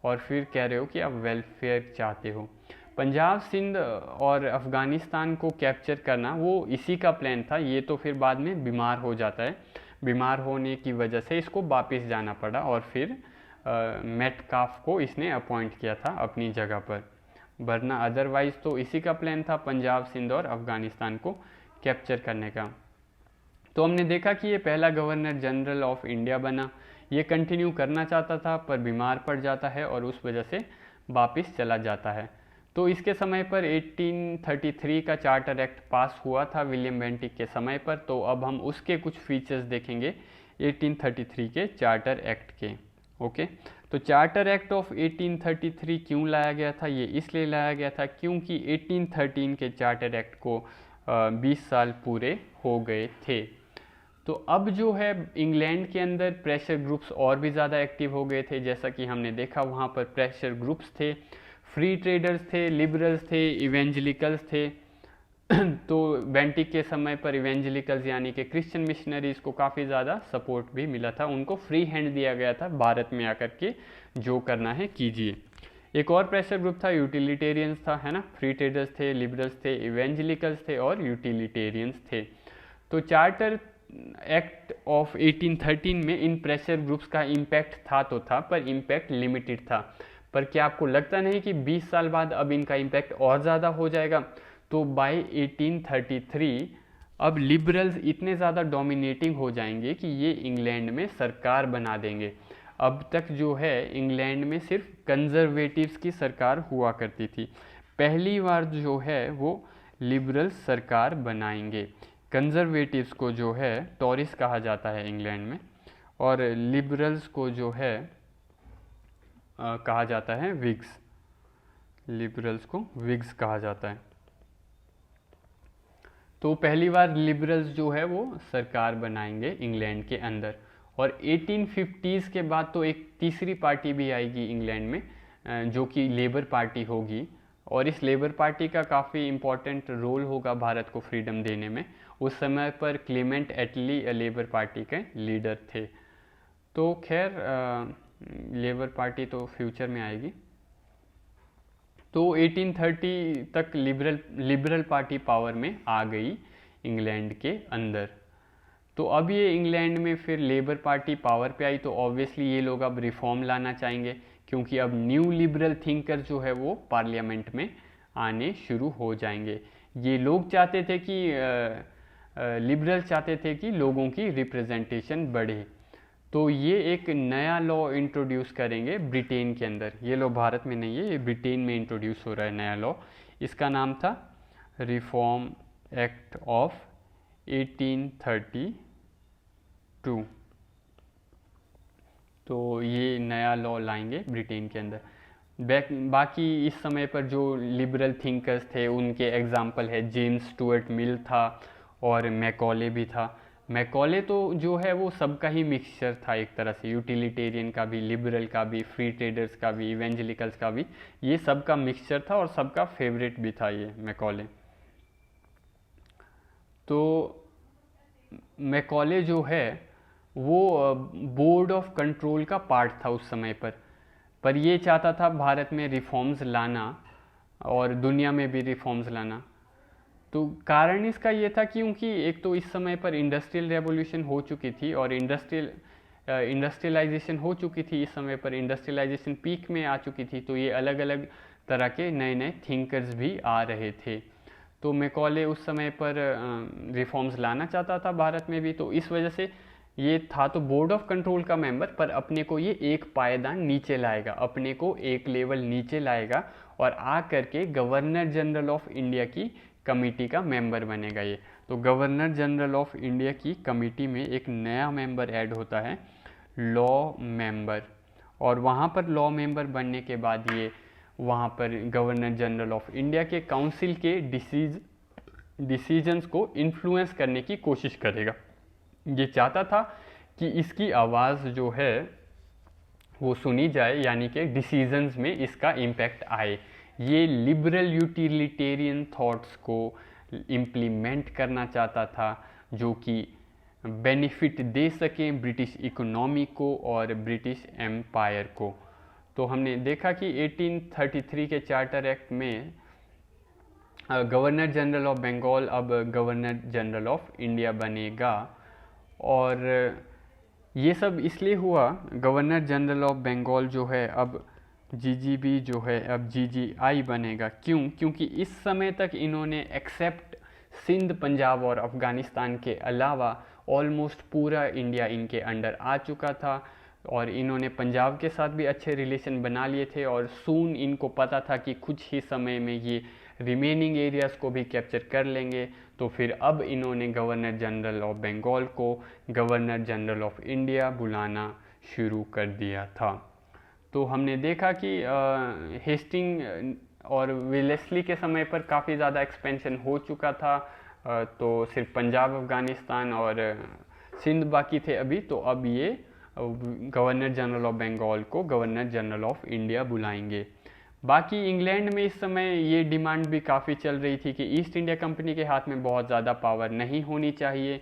और फिर कह रहे हो कि आप वेलफेयर चाहते हो। पंजाब, सिंध और अफ़गानिस्तान को कैप्चर करना वो इसी का प्लान था। ये तो फिर बाद में बीमार हो जाता है, बीमार होने की वजह से इसको वापस जाना पड़ा, और फिर मेटकाफ को इसने अपॉइंट किया था अपनी जगह पर, वरना अदरवाइज़ तो इसी का प्लान था पंजाब, सिंध और अफ़गानिस्तान को कैप्चर करने का। तो हमने देखा कि ये पहला गवर्नर जनरल ऑफ इंडिया बना। ये कंटिन्यू करना चाहता था पर बीमार पड़ जाता है और उस वजह से वापस चला जाता है। तो इसके समय पर 1833 का चार्टर एक्ट पास हुआ था विलियम बेंटिक के समय पर। तो अब हम उसके कुछ फीचर्स देखेंगे 1833 के चार्टर एक्ट के। ओके, तो चार्टर एक्ट ऑफ 1833 क्यों लाया गया था? ये इसलिए लाया गया था क्योंकि 1813 के चार्टर एक्ट को 20 साल पूरे हो गए थे। तो अब जो है इंग्लैंड के अंदर प्रेशर ग्रुप्स और भी ज़्यादा एक्टिव हो गए थे। जैसा कि हमने देखा वहाँ पर प्रेशर ग्रुप्स थे, फ्री ट्रेडर्स थे, लिबरल्स थे, इवेंजलिकल्स थे। तो बेंटिक के समय पर इवेंजलिकल्स यानी कि क्रिश्चियन मिशनरीज को काफ़ी ज़्यादा सपोर्ट भी मिला था, उनको फ्री हैंड दिया गया था भारत में आकर के जो करना है कीजिए। एक और प्रेशर ग्रुप था यूटिलिटेरियंस था, है ना। फ्री ट्रेडर्स थे, लिबरल्स थे, इवेंजलिकल्स थे और यूटिलिटेरियंस थे। तो चार्टर एक्ट ऑफ 1813 में इन प्रेशर ग्रुप्स का इम्पैक्ट था तो था, पर इम्पैक्ट लिमिटेड था। पर क्या आपको लगता नहीं कि 20 साल बाद अब इनका इम्पैक्ट और ज़्यादा हो जाएगा? तो बाय 1833 अब लिबरल्स इतने ज़्यादा डोमिनेटिंग हो जाएंगे कि ये इंग्लैंड में सरकार बना देंगे। अब तक जो है इंग्लैंड में सिर्फ कंजर्वेटिव्स की सरकार हुआ करती थी, पहली बार जो है वो लिबरल्स सरकार बनाएंगे। कंजर्वेटिव्स को जो है टॉरिस कहा जाता है इंग्लैंड में, और लिबरल्स को जो है कहा जाता है विग्स। लिबरल्स को विग्स कहा जाता है। तो पहली बार लिबरल्स जो है वो सरकार बनाएंगे इंग्लैंड के अंदर। और 1850s के बाद तो एक तीसरी पार्टी भी आएगी इंग्लैंड में जो कि लेबर पार्टी होगी, और इस लेबर पार्टी का काफ़ी इम्पोर्टेंट रोल होगा भारत को फ्रीडम देने में। उस समय पर क्लेमेंट एटली लेबर पार्टी के लीडर थे। तो खैर लेबर पार्टी तो फ्यूचर में आएगी। तो 1830 तक लिबरल पार्टी पावर में आ गई इंग्लैंड के अंदर। तो अब ये इंग्लैंड में फिर लेबर पार्टी पावर पे आई, तो ऑब्वियसली ये लोग अब रिफॉर्म लाना चाहेंगे, क्योंकि अब न्यू लिबरल थिंकर जो है वो पार्लियामेंट में आने शुरू हो जाएंगे। ये लोग चाहते थे कि लिबरल चाहते थे कि लोगों की रिप्रेजेंटेशन बढ़े। तो ये एक नया लॉ इंट्रोड्यूस करेंगे ब्रिटेन के अंदर। ये लॉ भारत में नहीं है, ये ब्रिटेन में इंट्रोड्यूस हो रहा है नया लॉ। इसका नाम था रिफॉर्म एक्ट ऑफ 1832। तो ये नया लॉ लाएंगे ब्रिटेन के अंदर। बाकी इस समय पर जो लिबरल थिंकर्स थे उनके एग्जाम्पल है जेम्स स्टुअर्ट मिल था और मैकॉले भी था। मैकॉले तो जो है वो सबका ही मिक्सचर था एक तरह से, यूटिलिटेरियन का भी, लिबरल का भी, फ्री ट्रेडर्स का भी, इवेंजलिकल्स का भी, ये सबका मिक्सचर था और सबका फेवरेट भी था ये मैकॉले। तो मैकॉले जो है वो बोर्ड ऑफ कंट्रोल का पार्ट था उस समय पर ये चाहता था भारत में रिफॉर्म्स लाना और दुनिया में भी रिफॉर्म्स लाना। तो कारण इसका ये था क्योंकि एक तो इस समय पर इंडस्ट्रियल रेवोल्यूशन हो चुकी थी और इंडस्ट्रियलाइजेशन हो चुकी थी। इस समय पर इंडस्ट्रियलाइजेशन पीक में आ चुकी थी, तो ये अलग अलग तरह के नए नए थिंकर्स भी आ रहे थे। तो मैकॉले उस समय पर रिफॉर्म्स लाना चाहता था भारत में भी। तो इस वजह से ये था तो बोर्ड ऑफ कंट्रोल का मेंबर, पर अपने को ये एक पायदान नीचे लाएगा, अपने को एक लेवल नीचे लाएगा और आ करके गवर्नर जनरल ऑफ इंडिया की कमेटी का मेंबर बनेगा ये। तो गवर्नर जनरल ऑफ इंडिया की कमेटी में एक नया मेंबर ऐड होता है, लॉ मेंबर। और वहाँ पर लॉ मेंबर बनने के बाद ये वहाँ पर गवर्नर जनरल ऑफ इंडिया के काउंसिल के डिसीजंस को इन्फ्लुएंस करने की कोशिश करेगा। ये चाहता था कि इसकी आवाज़ जो है वो सुनी जाए, यानी कि डिसीजंस में इसका इम्पैक्ट आए। ये लिबरल यूटिलिटेरियन थॉट्स को इम्प्लीमेंट करना चाहता था, जो कि बेनिफिट दे सकें ब्रिटिश इकोनॉमी को और ब्रिटिश एम्पायर को। तो हमने देखा कि 1833 के चार्टर एक्ट में गवर्नर जनरल ऑफ बंगाल अब गवर्नर जनरल ऑफ इंडिया बनेगा। और ये सब इसलिए हुआ, गवर्नर जनरल ऑफ बंगाल जो है अब जीजीबी जो है अब जीजीआई बनेगा। क्यों? क्योंकि इस समय तक इन्होंने एक्सेप्ट सिंध, पंजाब और अफ़गानिस्तान के अलावा ऑलमोस्ट पूरा इंडिया इनके अंडर आ चुका था। और इन्होंने पंजाब के साथ भी अच्छे रिलेशन बना लिए थे और सून इनको पता था कि कुछ ही समय में ये रिमेनिंग एरियाज़ को भी कैप्चर कर लेंगे। तो फिर अब इन्होंने गवर्नर जनरल ऑफ बंगाल को गवर्नर जनरल ऑफ इंडिया बुलाना शुरू कर दिया था। तो हमने देखा कि हेस्टिंग और वेलेस्ली के समय पर काफ़ी ज़्यादा एक्सपेंशन हो चुका था। तो सिर्फ पंजाब, अफ़गानिस्तान और सिंध बाकी थे अभी। तो अब ये गवर्नर जनरल ऑफ बंगाल को गवर्नर जनरल ऑफ इंडिया बुलाएंगे। बाकी इंग्लैंड में इस समय ये डिमांड भी काफ़ी चल रही थी कि ईस्ट इंडिया कंपनी के हाथ में बहुत ज़्यादा पावर नहीं होनी चाहिए।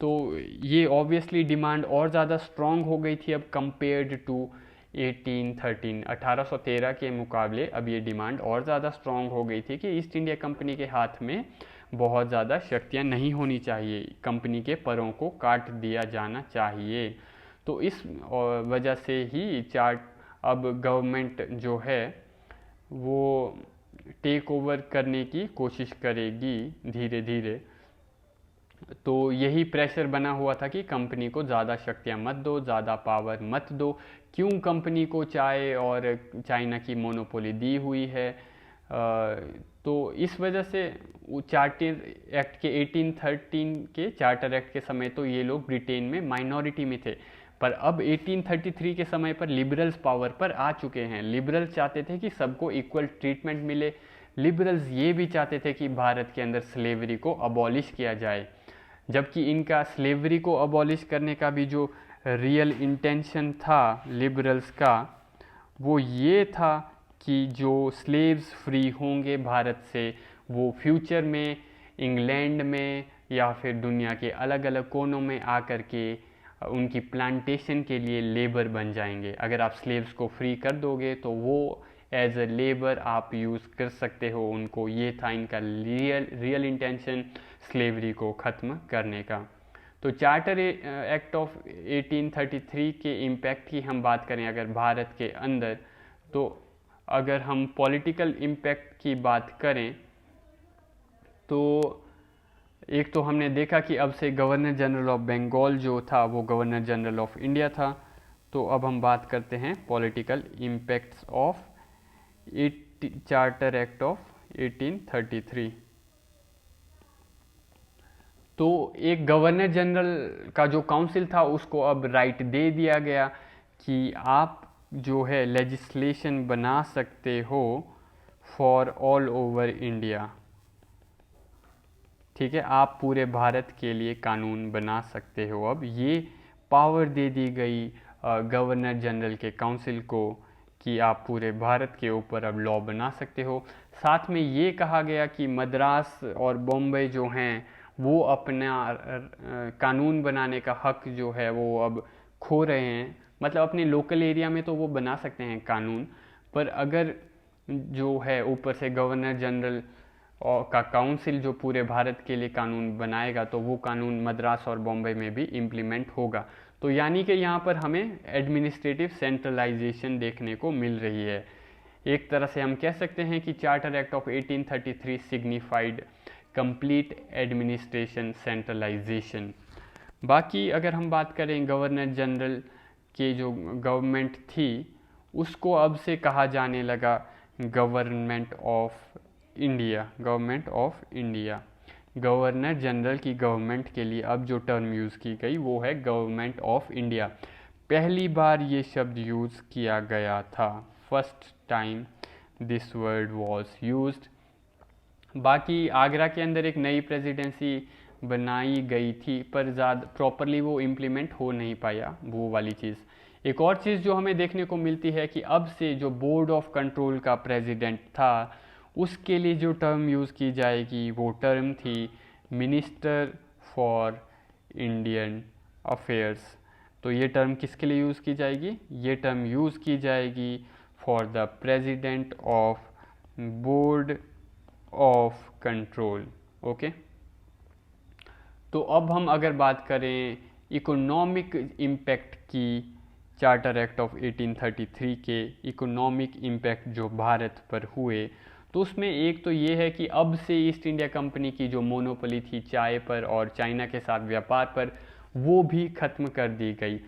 तो ये ऑब्वियसली डिमांड और ज़्यादा स्ट्रॉन्ग हो गई थी अब कंपेयर्ड टू 1813 के मुकाबले अब ये डिमांड और ज़्यादा स्ट्रॉन्ग हो गई थी कि ईस्ट इंडिया कंपनी के हाथ में बहुत ज़्यादा शक्तियाँ नहीं होनी चाहिए, कंपनी के परों को काट दिया जाना चाहिए। तो इस वजह से ही चार्ट अब गवर्नमेंट जो है वो टेक ओवर करने की कोशिश करेगी धीरे धीरे। तो यही प्रेशर बना हुआ था कि कंपनी को ज़्यादा शक्तियाँ मत दो, ज़्यादा पावर मत दो। क्यों कंपनी को चाय और चाइना की मोनोपोली दी हुई है। तो इस वजह से चार्टर एक्ट के 1813 के चार्टर एक्ट के समय तो ये लोग ब्रिटेन में माइनॉरिटी में थे, पर अब 1833 के समय पर लिबरल्स पावर पर आ चुके हैं। लिबरल्स चाहते थे कि सबको इक्वल ट्रीटमेंट मिले। लिबरल्स ये भी चाहते थे कि भारत के अंदर स्लेवरी को अबॉलिश किया जाए, जबकि इनका स्लेवरी को अबॉलिश करने का भी जो रियल इंटेंशन था लिबरल्स का वो ये था कि जो स्लेव्स फ्री होंगे भारत से वो फ्यूचर में इंग्लैंड में या फिर दुनिया के अलग अलग कोनों में आकर के उनकी प्लांटेशन के लिए लेबर बन जाएंगे। अगर आप स्लेव्स को फ्री कर दोगे तो वो एज अ लेबर आप यूज़ कर सकते हो उनको। ये था इनका रियल इंटेंशन स्लेवरी को ख़त्म करने का। तो चार्टर एक्ट ऑफ 1833 के इम्पैक्ट की हम बात करें अगर भारत के अंदर, तो अगर हम पॉलिटिकल इम्पैक्ट की बात करें तो एक तो हमने देखा कि अब से गवर्नर जनरल ऑफ बंगाल जो था वो गवर्नर जनरल ऑफ इंडिया था। तो अब हम बात करते हैं political impacts of charter act of 1833। तो एक गवर्नर जनरल का जो काउंसिल था उसको अब राइट दे दिया गया कि आप जो है लेजिस्लेशन बना सकते हो फॉर ऑल ओवर इंडिया। ठीक है, आप पूरे भारत के लिए कानून बना सकते हो। अब ये पावर दे दी गई गवर्नर जनरल के काउंसिल को कि आप पूरे भारत के ऊपर अब लॉ बना सकते हो। साथ में ये कहा गया कि मद्रास और बॉम्बे जो हैं वो अपना कानून बनाने का हक जो है वो अब खो रहे हैं। मतलब अपने लोकल एरिया में तो वो बना सकते हैं कानून, पर अगर जो है ऊपर से गवर्नर जनरल का काउंसिल जो पूरे भारत के लिए कानून बनाएगा तो वो कानून मद्रास और बॉम्बे में भी इम्प्लीमेंट होगा। तो यानी कि यहाँ पर हमें एडमिनिस्ट्रेटिव सेंट्रलाइजेशन देखने को मिल रही है। एक तरह से हम कह सकते हैं कि charter act of 1833 signified complete administration centralisation. बाकी अगर हम बात करें गवर्नर जनरल के जो गवर्नमेंट थी उसको अब से कहा जाने लगा government of India. Government of India, governor general की गवर्नमेंट के लिए अब जो टर्म यूज़ की गई वो है गवर्नमेंट ऑफ इंडिया। पहली बार ये शब्द यूज़ किया गया था, first time this word was used. बाकी आगरा के अंदर एक नई प्रेसिडेंसी बनाई गई थी पर ज़्यादा प्रॉपरली वो इम्प्लीमेंट हो नहीं पाया वो वाली चीज़। एक और चीज़ जो हमें देखने को मिलती है कि अब से जो बोर्ड ऑफ कंट्रोल का प्रेसिडेंट था उसके लिए जो टर्म यूज़ की जाएगी वो टर्म थी मिनिस्टर फॉर इंडियन अफेयर्स। तो ये टर्म किसके लिए यूज़ की जाएगी? ये टर्म यूज़ की जाएगी for the president of board of control. Okay, तो अब हम अगर बात करें इकोनॉमिक इम्पैक्ट की, चार्टर एक्ट ऑफ 1833 के इकोनॉमिक इम्पैक्ट जो भारत पर हुए, तो उसमें एक तो ये है कि अब से ईस्ट इंडिया कंपनी की जो मोनोपोली थी चाय पर और चाइना के साथ व्यापार पर वो भी ख़त्म कर दी गई।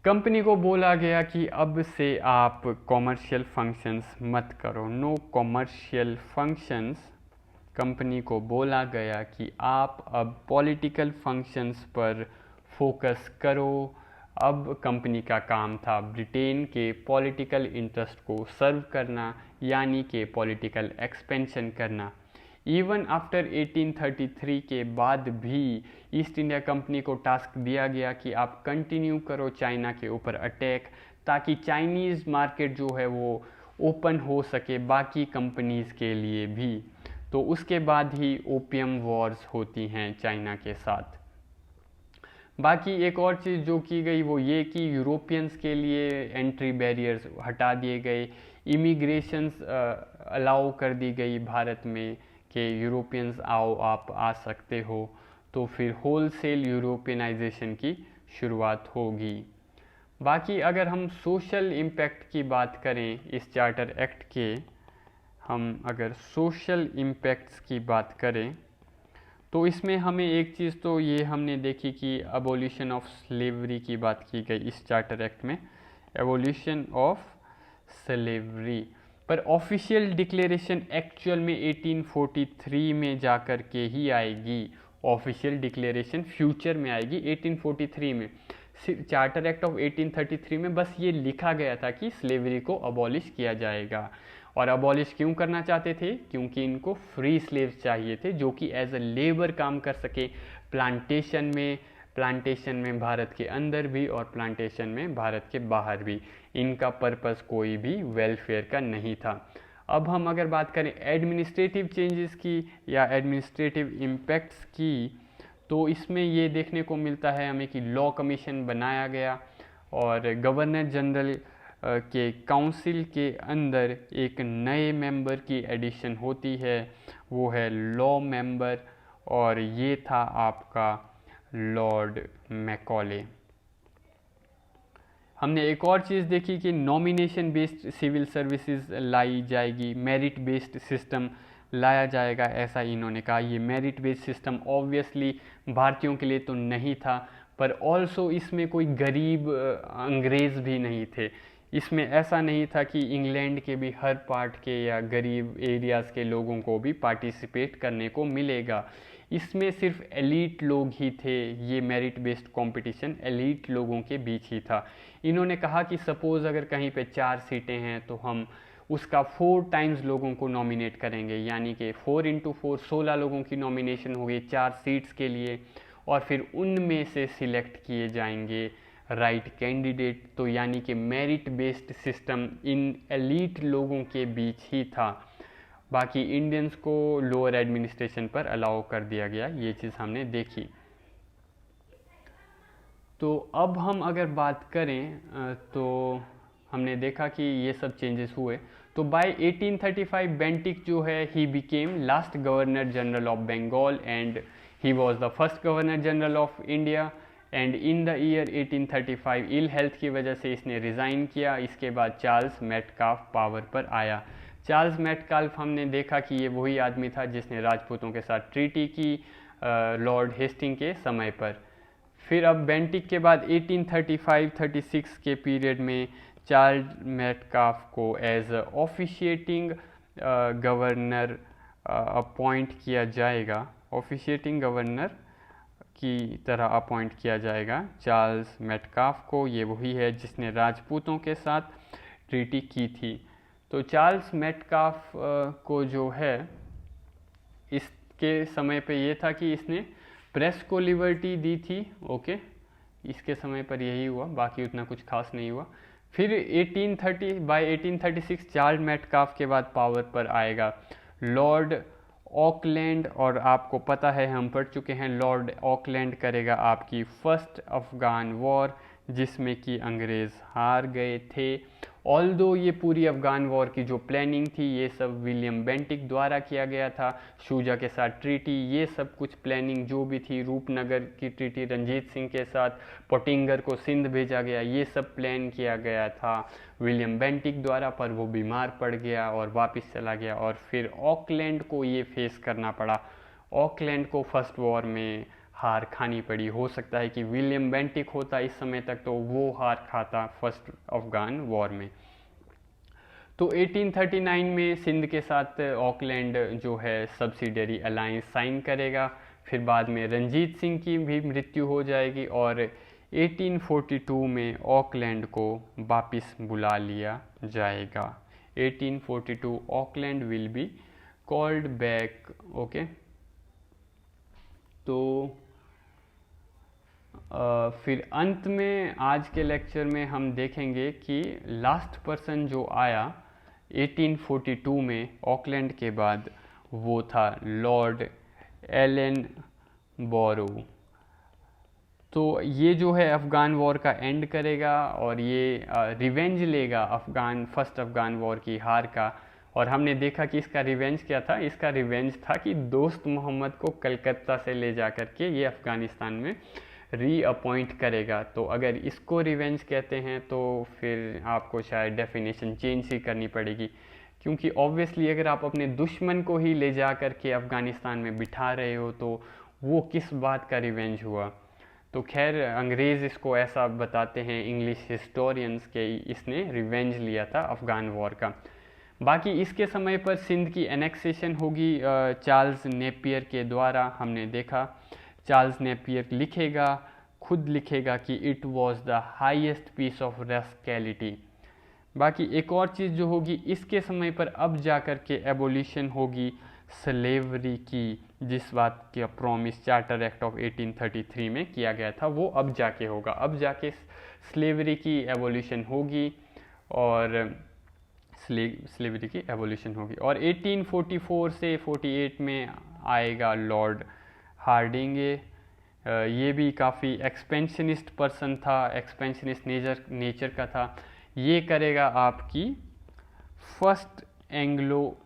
कंपनी को बोला गया कि अब से आप कॉमर्शियल फंक्शंस मत करो, नो कॉमर्शियल फंक्शंस। कंपनी को बोला गया कि आप अब पॉलिटिकल फंक्शंस पर फोकस करो। अब कंपनी का काम था ब्रिटेन के पॉलिटिकल इंटरेस्ट को सर्व करना, यानी कि पॉलिटिकल एक्सपेंशन करना। इवन आफ्टर 1833 के बाद भी ईस्ट इंडिया कंपनी को टास्क दिया गया कि आप कंटिन्यू करो चाइना के ऊपर अटैक, ताकि चाइनीज़ मार्केट जो है वो ओपन हो सके बाकी कंपनीज़ के लिए भी। तो उसके बाद ही ओपियम वॉर्स होती हैं चाइना के साथ। बाकी एक और चीज़ जो की गई वो ये कि यूरोपियंस के लिए एंट्री बैरियर्स हटा दिए गए, इमिग्रेशंस अलाउ कर दी गई भारत में कि यूरोपियंस आओ, आप आ सकते हो। तो फिर होलसेल यूरोपियनाइजेशन की शुरुआत होगी। बाकी अगर हम सोशल इम्पैक्ट की बात करें इस चार्टर एक्ट के, हम अगर सोशल इम्पैक्ट्स की बात करें तो इसमें हमें एक चीज़ तो ये हमने देखी कि अबोलिशन ऑफ स्लेवरी की बात की गई इस चार्टर एक्ट में, एबोलिशन ऑफ स्लेवरी। पर ऑफिशियल डिक्लेरेशन एक्चुअल में 1843 में जाकर के ही आएगी। ऑफिशियल डिक्लेरेशन फ्यूचर में आएगी 1843 में। चार्टर एक्ट ऑफ 1833 में बस ये लिखा गया था कि स्लेवरी को अबॉलिश किया जाएगा। और अबॉलिश क्यों करना चाहते थे? क्योंकि इनको फ्री स्लेव्स चाहिए थे जो कि एज अ लेबर काम कर सके प्लांटेशन में भारत के अंदर भी और प्लांटेशन में भारत के बाहर भी। इनका पर्पस कोई भी वेलफेयर का नहीं था। अब हम अगर बात करें एडमिनिस्ट्रेटिव चेंजेस की या एडमिनिस्ट्रेटिव इम्पैक्ट्स की, तो इसमें ये देखने को मिलता है हमें कि लॉ कमीशन बनाया गया और गवर्नर जनरल के काउंसिल के अंदर एक नए मेंबर की एडिशन होती है, वो है लॉ मेंबर, और ये था आपका लॉर्ड मैकॉले। हमने एक और चीज़ देखी कि नॉमिनेशन बेस्ड सिविल सर्विसेज लाई जाएगी, मेरिट बेस्ड सिस्टम लाया जाएगा, ऐसा इन्होंने कहा। ये मेरिट बेस्ड सिस्टम ऑब्वियसली भारतीयों के लिए तो नहीं था, पर ऑल्सो इसमें कोई गरीब अंग्रेज़ भी नहीं थे। इसमें ऐसा नहीं था कि इंग्लैंड के भी हर पार्ट के या गरीब एरियाज़ के लोगों को भी पार्टिसिपेट करने को मिलेगा। इसमें सिर्फ एलीट लोग ही थे। ये मेरिट बेस्ड कंपटीशन एलीट लोगों के बीच ही था। इन्होंने कहा कि सपोज़ अगर कहीं पे 4 सीटें हैं तो हम उसका 4 टाइम्स लोगों को नॉमिनेट करेंगे, यानी कि 4 × 4 16 लोगों की नॉमिनेशन होगी 4 सीट्स के लिए, और फिर उनमें से सिलेक्ट किए जाएंगे राइट कैंडिडेट। तो यानी कि merit based system in elite लोगों के बीच ही था। बाकी इंडियंस को लोअर एडमिनिस्ट्रेशन पर अलाउ कर दिया गया, ये चीज़ हमने देखी। तो अब हम अगर बात करें तो हमने देखा कि ये सब चेंजेस हुए। तो बाय 1835 बेंटिक जो है he became last governor general of Bengal and he was the first governor general of India. And in the year 1835 ill health की वजह से इसने रिज़ाइन किया। इसके बाद चार्ल्स मेटकाल्फ पावर पर आया। चार्ल्स मेटकाल्फ हमने देखा कि ये वही आदमी था जिसने राजपूतों के साथ ट्रीटी की लॉर्ड हेस्टिंग के समय पर। फिर अब बेंटिक के बाद 1835-36 के पीरियड में चार्ल्स मेटकाल्फ को एज ऑफिशिएटिंग गवर्नर अपॉइंट किया जाएगा, ऑफिशिएटिंग गवर्नर की तरह अपॉइंट किया जाएगा चार्ल्स मेटकाल्फ को। ये वही है जिसने राजपूतों के साथ ट्रीटी की थी। तो चार्ल्स मेटकाल्फ को जो है इसके समय पे ये था कि इसने प्रेस को लिबर्टी दी थी। ओके, इसके समय पर यही हुआ, बाकी उतना कुछ खास नहीं हुआ। फिर 1836 चार्ल्स मेटकाल्फ के बाद पावर पर आएगा लॉर्ड ऑकलैंड। और आपको पता है, हम पढ़ चुके हैं, लॉर्ड ऑकलैंड करेगा आपकी फर्स्ट अफ़गान वॉर, जिसमें कि अंग्रेज़ हार गए थे। ऑल्दो ये पूरी अफ़गान वॉर की जो प्लानिंग थी ये सब विलियम बेंटिक द्वारा किया गया था। शूजा के साथ ट्रीटी, ये सब कुछ प्लानिंग जो भी थी, रूपनगर की ट्रीटी रंजीत सिंह के साथ, पोटिंगर को सिंध भेजा गया, ये सब प्लान किया गया था विलियम बेंटिक द्वारा। पर वो बीमार पड़ गया और वापस चला गया, और फिर ऑकलैंड को ये फेस करना पड़ा। ऑकलैंड को फर्स्ट वॉर में हार खानी पड़ी। हो सकता है कि विलियम बेंटिक होता इस समय तक तो वो हार खाता फर्स्ट अफगान वॉर में। तो 1839 में सिंध के साथ ऑकलैंड जो है सब्सिडियरी अलायंस साइन करेगा। फिर बाद में रंजीत सिंह की भी मृत्यु हो जाएगी और 1842 में ऑकलैंड को वापस बुला लिया जाएगा। 1842 Auckland will be called back. Okay, तो फिर अंत में आज के लेक्चर में हम देखेंगे कि लास्ट पर्सन जो आया 1842 में ऑकलैंड के बाद वो था लॉर्ड एलन बोरो। तो ये जो है अफ़गान वॉर का एंड करेगा और ये रिवेंज लेगा फर्स्ट अफ़गान वॉर की हार का। और हमने देखा कि इसका रिवेंज क्या था। इसका रिवेंज था कि दोस्त मोहम्मद को कलकत्ता से ले जा कर के ये अफ़गानिस्तान में रीअपॉइंट करेगा। तो अगर इसको रिवेंज कहते हैं तो फिर आपको शायद डेफिनेशन चेंज ही करनी पड़ेगी, क्योंकि ऑब्वियसली अगर आप अपने दुश्मन को ही ले जा कर के अफ़गानिस्तान में बिठा रहे हो तो वो किस बात का रिवेंज हुआ। तो खैर अंग्रेज़ इसको ऐसा बताते हैं इंग्लिश हिस्टोरियंस के इसने रिवेंज लिया था अफ़गान वॉर का। बाकी इसके समय पर सिंध की एनेक्सेशन होगी चार्ल्स नेपियर के द्वारा। हमने देखा चार्ल्स नेपियर लिखेगा, खुद लिखेगा कि it was the highest piece of rascality. बाकी एक और चीज़ जो होगी इसके समय पर अब जा कर के एबोलिशन होगी स्लेवरी की, जिस बात का प्रॉमिस चार्टर एक्ट ऑफ 1833 में किया गया था वो अब जाके होगा। अब जाके स्लेवरी की एबोलिशन होगी और स्लेवरी की एबोलिशन होगी। और 1844 से 48 में आएगा लॉर्ड हार्डिंगे। ये भी काफ़ी एक्सपेंशनिस्ट पर्सन था, एक्सपेंशनिस्ट नेचर का था। ये करेगा आपकी first Anglo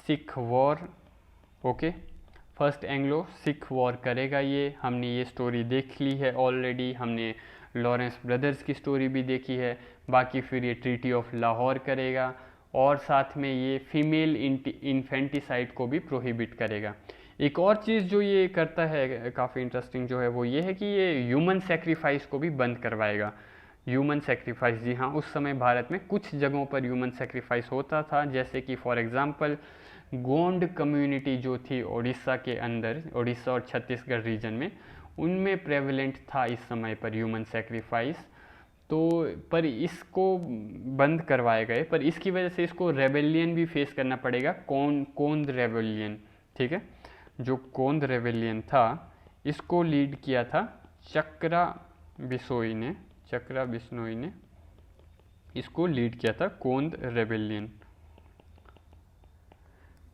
Sikh war. Okay, first Anglo Sikh war करेगा ये। हमने ये स्टोरी देख ली है ऑलरेडी, हमने लॉरेंस ब्रदर्स की स्टोरी भी देखी है। बाकी फिर ये ट्रीटी ऑफ लाहौर करेगा और साथ में ये फीमेल इन्फेंटिसाइड को भी प्रोहिबिट करेगा। एक और चीज़ जो ये करता है काफ़ी इंटरेस्टिंग जो है वो ये है कि ये ह्यूमन सेक्रीफाइस को भी बंद करवाएगा। ह्यूमन सेक्रीफाइस, जी हाँ, उस समय भारत में कुछ जगहों पर ह्यूमन सेक्रीफाइस होता था, जैसे कि फॉर एग्जांपल गोंड कम्युनिटी जो थी उड़ीसा के अंदर, उड़ीसा और छत्तीसगढ़ रीजन में, उनमें प्रेवलेंट था इस समय पर ह्यूमन सेक्रीफाइस। तो पर इसको बंद करवाए गए, पर इसकी वजह से इसको रेबेलियन भी फेस करना पड़ेगा, कोंद रेबेलियन। ठीक है, जो कोंद रेबेलियन था इसको लीड किया था चक्रा बिश्नोई ने इसको लीड किया था, कोंद रेबेलियन।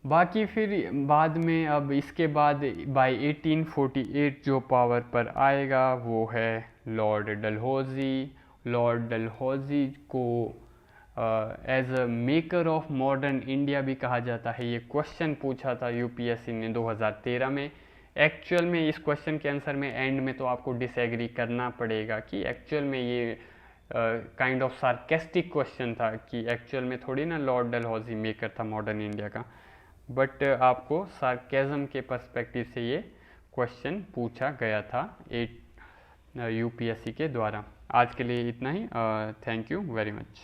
बाकी फिर बाद में अब इसके बाद बाय 1848 जो पावर पर आएगा वो है लॉर्ड डलहौजी। लॉर्ड डलहौजी को as a maker of modern India भी कहा जाता है। ये क्वेश्चन पूछा था यूपीएससी ने 2013 में। एक्चुअल में इस क्वेश्चन के आंसर में एंड में तो आपको डिसएग्री करना पड़ेगा कि एक्चुअल में ये काइंड ऑफ सार्केस्टिक क्वेश्चन था कि एक्चुअल में थोड़ी ना लॉर्ड डलहौजी मेकर था मॉडर्न इंडिया का, बट आपको सार्केज़म के पर्सपेक्टिव से ये क्वेश्चन पूछा गया था यूपीएससी के द्वारा। आज के लिए इतना ही। Thank you very much.